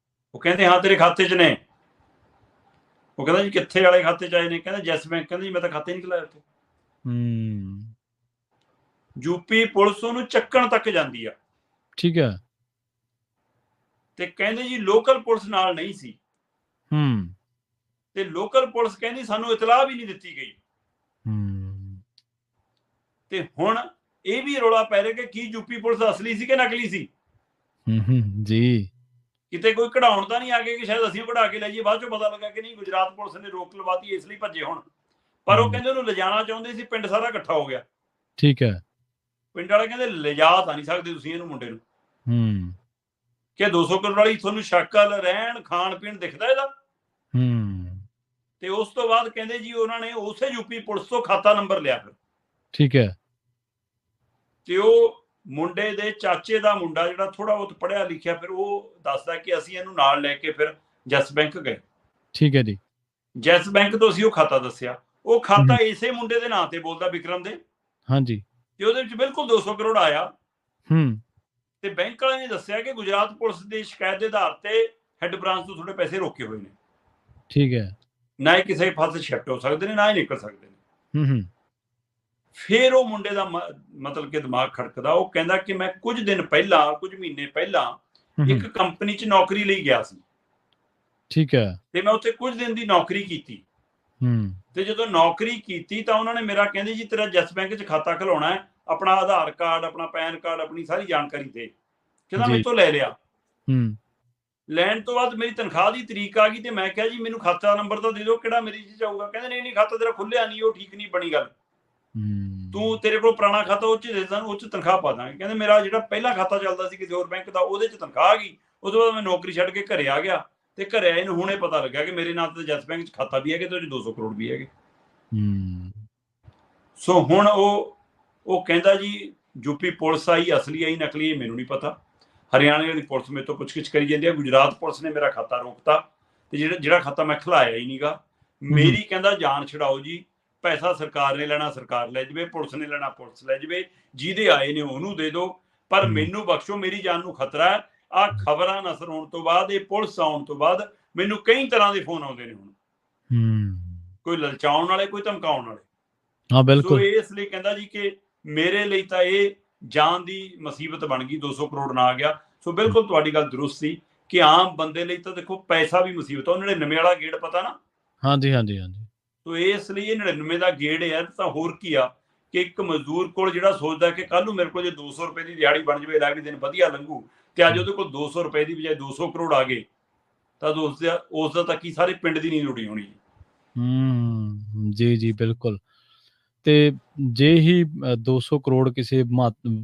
ਉਹ ਕਹਿੰਦੇ ਹਾਂ ਤੇਰੇ ਖਾਤੇ 'ਚ ਨੇ। ਉਹ ਕਹਿੰਦਾ ਜੀ ਕਿੱਥੇ ਵਾਲੇ ਖਾਤੇ 'ਚ ਆਏ ਨੇ, ਕਹਿੰਦਾ ਯੈਸ ਬੈਂਕ। ਕਹਿੰਦਾ ਜੀ ਮੈਂ ਤਾਂ ਖਾਤੇ ਨਹੀਂ ਖੁਲਾਇਆ ਉੱਥੇ। ਹੂੰ, ਯੂਪੀ ਪੁਲਿਸ ਉਹਨੂੰ ਚੱਕਣ ਤੱਕ ਜਾਂਦੀ ਆ, ਠੀਕ ਹੈ, ਤੇ ਕਹਿੰਦੇ ਜੀ ਲੋਕਲ ਪੁਲਿਸ ਨਾਲ ਨਹੀਂ ਸੀ, ਹੂੰ, ਤੇ ਲੋਕਲ ਪੁਲਿਸ ਕਹਿੰਦੀ ਸਾਨੂੰ ਇਤਲਾਹ ਵੀ ਨਹੀਂ ਦਿੱਤੀ ਗਈ। ਹੂੰ, ਤੇ ਹੁਣ ਇਹ ਵੀ ਰੌਲਾ ਪੈ ਰਿਹਾ ਕਿ ਕੀ ਯੂਪੀ ਪੁਲਿਸ ਅਸਲੀ ਸੀ ਕਿ ਨਕਲੀ ਸੀ। ਜੀ, ਕਿਤੇ ਕੋਈ ਕਢਾਉਣ ਤਾਂ ਨਹੀਂ ਆ ਗਏ ਕਿ ਸ਼ਾਇਦ ਅਸੀਂ ਕਢਾ ਕੇ ਲੈ ਜਾਈਏ, ਬਾਅਦ ਚੋਂ ਪਤਾ ਲੱਗਾ ਕਿ ਨਹੀਂ, ਗੁਜਰਾਤ ਪੁਲਿਸ ਨੇ ਰੋਕ ਲਵਾਤੀ ਇਸ ਲਈ ਭੱਜੇ ਹੁਣ। ਪਰ ਉਹ ਕਹਿੰਦੇ ਉਹਨੂੰ ਲਿਜਾਣਾ ਚਾਹੁੰਦੇ ਸੀ, ਪਿੰਡ ਸਾਰਾ ਇਕੱਠਾ ਹੋ ਗਿਆ। ਠੀਕ ਹੈ, ਪਿੰਡ ਵਾਲੇ ਕਹਿੰਦੇ ਲਿਜਾ ਤਾਂ ਨਹੀਂ ਸਕਦੇ ਤੁਸੀਂ ਇਹਨੂੰ ਮੁੰਡੇ ਨੂੰ, ਹੂੰ, ਕਿ 200 ਕਰੋੜ ਵਾਲੀ ਤੁਹਾਨੂੰ ਸ਼ਕਲ, ਰਹਿਣ, ਖਾਣ ਪੀਣ ਦਿਖਦਾ ਇਹਦਾ। ਹੂੰ, ਤੇ ਉਸ ਤੋਂ ਬਾਅਦ ਕਹਿੰਦੇ ਜੀ ਉਹਨਾਂ ਨੇ ਉਸੇ ਯੂਪੀ ਪੁਲਿਸ ਤੋਂ ਖਾਤਾ ਨੰਬਰ ਲਿਆ ਫਿਰ, ਠੀਕ ਹੈ, ਤੇ ਉਹ ਮੁੰਡੇ ਦੇ ਚਾਚੇ ਦਾ ਮੁੰਡਾ ਜਿਹੜਾ ਥੋੜਾ ਬਹੁਤ ਪੜ੍ਹਿਆ ਲਿਖਿਆ, ਫਿਰ ਉਹ ਦੱਸਦਾ ਕਿ ਅਸੀਂ ਇਹਨੂੰ ਨਾਲ ਲੈ ਕੇ ਫਿਰ ਯੈਸ ਬੈਂਕ ਗਏ। ਠੀਕ ਹੈ ਜੀ, ਯੈਸ ਬੈਂਕ ਤੋਂ ਅਸੀਂ ਉਹ ਖਾਤਾ ਦੱਸਿਆ, ਉਹ ਖਾਤਾ ਹੂੰ, ਇਸੇ ਮੁੰਡੇ ਦੇ ਨਾਂ ਤੇ ਬੋਲਦਾ, ਵਿਕਰਮ ਦੇ, ਹਾਂਜੀ, ਤੇ ਉਹਦੇ ਵਿੱਚ ਬਿਲਕੁਲ 200 ਕਰੋੜ ਆਇਆ। ਹੂੰ, ਤੇ ਬੈਂਕ ਵਾਲਿਆਂ ਨੇ ਦੱਸਿਆ ਕਿ ਗੁਜਰਾਤ ਪੁਲਿਸ ਦੀ ਸ਼ਿਕਾਇਤ ਦੇ ਆਧਾਰ ਤੇ ਹੈੱਡ ਬ੍ਰਾਂਚ ਤੋਂ ਤੁਹਾਡੇ ਪੈਸੇ ਰੋਕੇ ਹੋਏ ਨੇ, ਠੀਕ ਹੈ, ਨਾ ਹੀ ਕਿਸੇ ਪਾਸੇ ਸ਼ਿਫਟ ਹੋ ਸਕਦੇ ਨੇ, ਨਾ ਹੀ ਨਿਕਲ ਸਕਦੇ ਨੇ। ਹੂੰ, ਫਿਰ ਉਹ ਮੁੰਡੇ ਦਾ ਮਤਲਬ ਕਿ ਦਿਮਾਗ ਖੜਕਦਾ, ਉਹ ਕਹਿੰਦਾ ਕਿ ਮੈਂ ਕੁਝ ਦਿਨ ਪਹਿਲਾਂ, ਕੁਝ ਮਹੀਨੇ ਪਹਿਲਾਂ ਇੱਕ ਕੰਪਨੀ 'ਚ ਨੌਕਰੀ ਲਈ ਗਿਆ ਸੀ, ਠੀਕ ਹੈ, ਤੇ ਮੈਂ ਉੱਥੇ ਕੁਝ ਦਿਨ ਦੀ ਨੌਕਰੀ ਕੀਤੀ, ਹੂੰ, ਤੇ ਜਦੋਂ ਨੌਕਰੀ ਕੀਤੀ ਤਾਂ ਉਹਨਾਂ ਨੇ ਮੇਰਾ ਕਹਿੰਦੇ ਜੀ ਤੇਰਾ ਯੈਸ ਬੈਂਕ 'ਚ ਖਾਤਾ ਖੁਲਾਉਣਾ ਹੈ, ਆਪਣਾ ਆਧਾਰ ਕਾਰਡ, ਆਪਣਾ ਪੈਨ ਕਾਰਡ, ਆਪਣੀ ਸਾਰੀ ਜਾਣਕਾਰੀ ਦੇ, ਕਹਿੰਦਾ ਮੇਰੇ ਤੋਂ ਲੈ ਲਿਆ। ਹੂੰ, ਲੈਣ ਤੋਂ ਬਾਅਦ ਮੇਰੀ ਤਨਖਾਹ ਦੀ ਤਰੀਕ ਆ ਗਈ, ਤੇ ਮੈਂ ਕਿਹਾ ਜੀ ਮੈਨੂੰ ਖਾਤਾ ਨੰਬਰ ਤਾਂ ਦੇ ਦਿਓ, ਕਿਹੜਾ ਮੇਰੀ 'ਚ ਜਾਊਗਾ। ਕਹਿੰਦੇ ਨਹੀਂ ਖਾਤਾ ਤੇਰਾ ਖੁੱਲਿਆ ਨਹੀਂ, ਉਹ ਠੀਕ ਨਹੀਂ ਬਣੀ ਗੱਲ, ਤੂੰ ਤੇਰੇ ਕੋਲ ਪੁਰਾਣਾ ਖਾਤਾ ਉਹ 'ਚ ਦੇ ਦਾਂ, ਉਹ 'ਚ ਤਨਖਾਹ ਪਾ ਦਾਂਗੇ। ਕਹਿੰਦੇ ਮੇਰਾ ਜਿਹੜਾ ਪਹਿਲਾ ਖਾਤਾ ਚੱਲਦਾ ਸੀ ਕਿਸੇ ਹੋਰ ਬੈਂਕ ਦਾ, ਉਹਦੇ 'ਚ ਤਨਖਾਹ ਆ ਗਈ, ਉਸ ਤੋਂ ਬਾਅਦ ਮੈਂ ਨੌਕਰੀ ਛੱਡ ਕੇ ਘਰੇ ਆ ਗਿਆ, ਤੇ ਘਰੇ ਆਏ ਨੂੰ ਹੁਣੇ ਪਤਾ ਲੱਗਿਆ ਕਿ ਮੇਰੇ ਨਾਂ ਤੇ ਯੈਸ ਬੈਂਕ 'ਚ ਖਾਤਾ ਵੀ ਹੈਗਾ ਤੇ ਉਹਦੇ 'ਚ 200 ਕਰੋੜ ਵੀ ਹੈਗੇ। ਸੋ ਹੁਣ ਉਹ ਕਹਿੰਦਾ ਜੀ ਯੂਪੀ ਪੁਲਿਸ ਆਈ, ਅਸਲੀ ਆਈ, ਨਕਲੀ ਆਈ, ਮੈਨੂੰ ਨਹੀਂ ਪਤਾ। ਹਰਿਆਣੇ ਦੀ ਪੁਲਿਸ ਮੇਰੇ ਤੋਂ ਪੁੱਛਗਿੱਛ ਕਰੀ ਜਾਂਦੀ ਹੈ, ਗੁਜਰਾਤ ਪੁਲਿਸ ਨੇ ਮੇਰਾ ਖਾਤਾ ਰੋਕਤਾ, ਤੇ ਜਿਹੜਾ ਖਾਤਾ ਮੈਂ ਖਿਲਾਇਆ ਹੀ ਨਹੀਂਗਾ। ਮੇਰੀ ਕਹਿੰਦਾ ਜਾਨ ਛਡਾਓ ਜੀ, ਪੈਸਾ ਸਰਕਾਰ ਨੇ ਲੈਣਾ ਸਰਕਾਰ ਲੈ ਜਾਵੇ, ਪੁਲਿਸ ਨੇ ਲੈਣਾ ਪੁਲਿਸ ਲੈ ਜਾਵੇ, ਜਿਹਦੇ ਆਏ ਨੇ ਉਹਨੂੰ ਦੇ ਦਿਓ, ਪਰ ਮੈਨੂੰ ਬਖਸ਼ੋ, ਮੇਰੀ ਜਾਨ ਨੂੰ ਖਤਰਾ ਹੈ। ਆਹ ਖਬਰਾਂ ਨਸਰ ਹੋਣ ਤੋਂ ਬਾਅਦ, ਇਹ ਪੁਲਿਸ ਆਉਣ ਤੋਂ ਬਾਅਦ ਮੈਨੂੰ ਕਈ ਤਰ੍ਹਾਂ ਦੇ ਫੋਨ ਆਉਂਦੇ ਨੇ ਹੁਣ, ਕੋਈ ਲਲਚਾਉਣ ਵਾਲੇ, ਕੋਈ ਧਮਕਾਉਣ ਵਾਲੇ। ਹਾਂ ਬਿਲਕੁਲ। ਸੋ ਇਸ ਲਈ ਕਹਿੰਦਾ ਜੀ ਕਿ ਮੇਰੇ ਲਈ ਤਾਂ ਇਹ ਜਾਨ ਦੀ ਮੁਸੀਬਤ ਬਣ ਗਈ, 200 ਕਰੋੜ ਨਾ ਆ ਗਿਆ। ਸੋ ਬਿਲਕੁਲ ਤੁਹਾਡੀ ਗੱਲ ਦਰੁਸਤ ਸੀ ਕਿ ਆਮ ਬੰਦੇ ਲਈ ਤਾਂ ਦੇਖੋ ਪੈਸਾ ਵੀ ਮੁਸੀਬਤ, ਉਹ 99 ਵਾਲਾ ਗੇੜ ਪਤਾ ਨਾ। ਹਾਂਜੀ, ਹਾਂਜੀ, ਹਾਂਜੀ। ਸੋ ਇਸ ਲਈ ਇਹ 99 ਦਾ ਗੇੜ ਹੈ, ਤਾਂ ਹੋਰ ਕੀ ਆ ਕਿ ਇੱਕ ਮਜ਼ਦੂਰ ਕੋਲ ਜਿਹੜਾ ਸੋਚਦਾ ਕਿ ਕੱਲ ਨੂੰ ਮੇਰੇ ਕੋਲ ਜੇ 200 ਰੁਪਏ ਦੀ ਦਿਹਾੜੀ ਬਣ ਜਾਵੇ, ਅਗਲੇ ਦਿਨ ਵਧੀਆ ਲੰਘੂ, ਤੇ ਅੱਜ ਉਹਦੇ ਕੋਲ 200 ਰੁਪਏ ਦੀ ਬਜਾਏ 200 ਕਰੋੜ ਆ ਗਏ, ਤਾਂ ਉਸ ਦਾ ਤਾਂ ਕੀ ਸਾਰੇ ਪਿੰਡ ਦੀ ਨੀਂਦ ਉੱਡੀ ਹੋਣੀ। ਜੀ, ਜੀ ਬਿਲਕੁਲ। ਤੇ ਜੇ ਹੀ 200 ਕਰੋੜ ਕਿਸੇ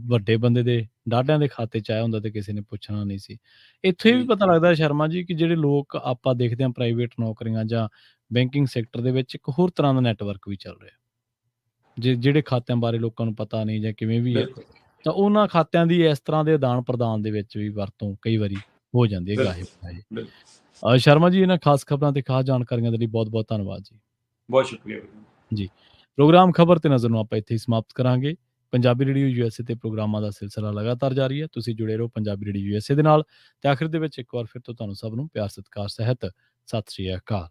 ਵੱਡੇ ਬੰਦੇ ਦੇ ਡਾਢਿਆਂ ਦੇ ਖਾਤੇ 'ਚ ਆਇਆ ਹੁੰਦਾ ਤੇ ਕਿਸੇ ਨੇ ਪੁੱਛਣਾ ਨਹੀਂ ਸੀ। ਇੱਥੋਂ ਇਹ ਵੀ ਪਤਾ ਲੱਗਦਾ ਸ਼ਰਮਾ ਜੀ ਕਿ ਜਿਹੜੇ ਲੋਕ ਆਪਾਂ ਦੇਖਦੇ ਹਾਂ ਪ੍ਰਾਈਵੇਟ ਨੌਕਰੀਆਂ ਜਾਂ ਬੈਂਕਿੰਗ ਸੈਕਟਰ ਦੇ ਵਿੱਚ ਇੱਕ ਹੋਰ ਤਰ੍ਹਾਂ ਦਾ ਨੈਟਵਰਕ ਵੀ ਚੱਲ ਰਿਹਾ। ਜਿਹੜੇ ਖਾਤਿਆਂ ਬਾਰੇ ਲੋਕਾਂ ਨੂੰ ਪਤਾ ਨਹੀਂ ਜਾਂ ਕਿਵੇਂ ਵੀ ਹੈ, ਤਾਂ ਉਹਨਾਂ ਖਾਤਿਆਂ ਦੀ ਇਸ ਤਰ੍ਹਾਂ ਦੇ ਆਦਾਨ ਪ੍ਰਦਾਨ ਦੇ ਵਿੱਚ ਵੀ ਵਰਤੋਂ ਕਈ ਵਾਰੀ ਹੋ ਜਾਂਦੀ ਹੈ ਗਾਹੇ। ਸ਼ਰਮਾ ਜੀ, ਇਹਨਾਂ ਖਾਸ ਖਬਰਾਂ ਤੇ ਖਾਸ ਜਾਣਕਾਰੀਆਂ ਦੇ ਲਈ ਬਹੁਤ-ਬਹੁਤ ਧੰਨਵਾਦ ਜੀ। ਬਹੁਤ ਸ਼ੁਕਰੀਆ ਜੀ। ਪ੍ਰੋਗਰਾਮ ਖਬਰ ਤੇ ਨਜ਼ਰ ਨੂੰ ਆਪਾਂ ਇੱਥੇ ਹੀ ਸਮਾਪਤ ਕਰਾਂਗੇ। ਪੰਜਾਬੀ ਰੇਡੀਓ USA ਤੇ ਪ੍ਰੋਗਰਾਮਾਂ ਦਾ ਸਿਲਸਿਲਾ ਲਗਾਤਾਰ ਜਾਰੀ ਹੈ। ਤੁਸੀਂ ਜੁੜੇ ਰਹੋ ਪੰਜਾਬੀ ਰੇਡੀਓ USA ਦੇ ਨਾਲ, ਤੇ ਆਖਿਰ ਦੇ ਵਿੱਚ ਇੱਕ ਵਾਰ ਫਿਰ ਤੋਂ ਤੁਹਾਨੂੰ ਸਭ ਨੂੰ ਪਿਆਰ ਸਤਿਕਾਰ ਸਹਿਤ ਸਤਿ ਸ਼੍ਰੀ ਅਕਾਲ।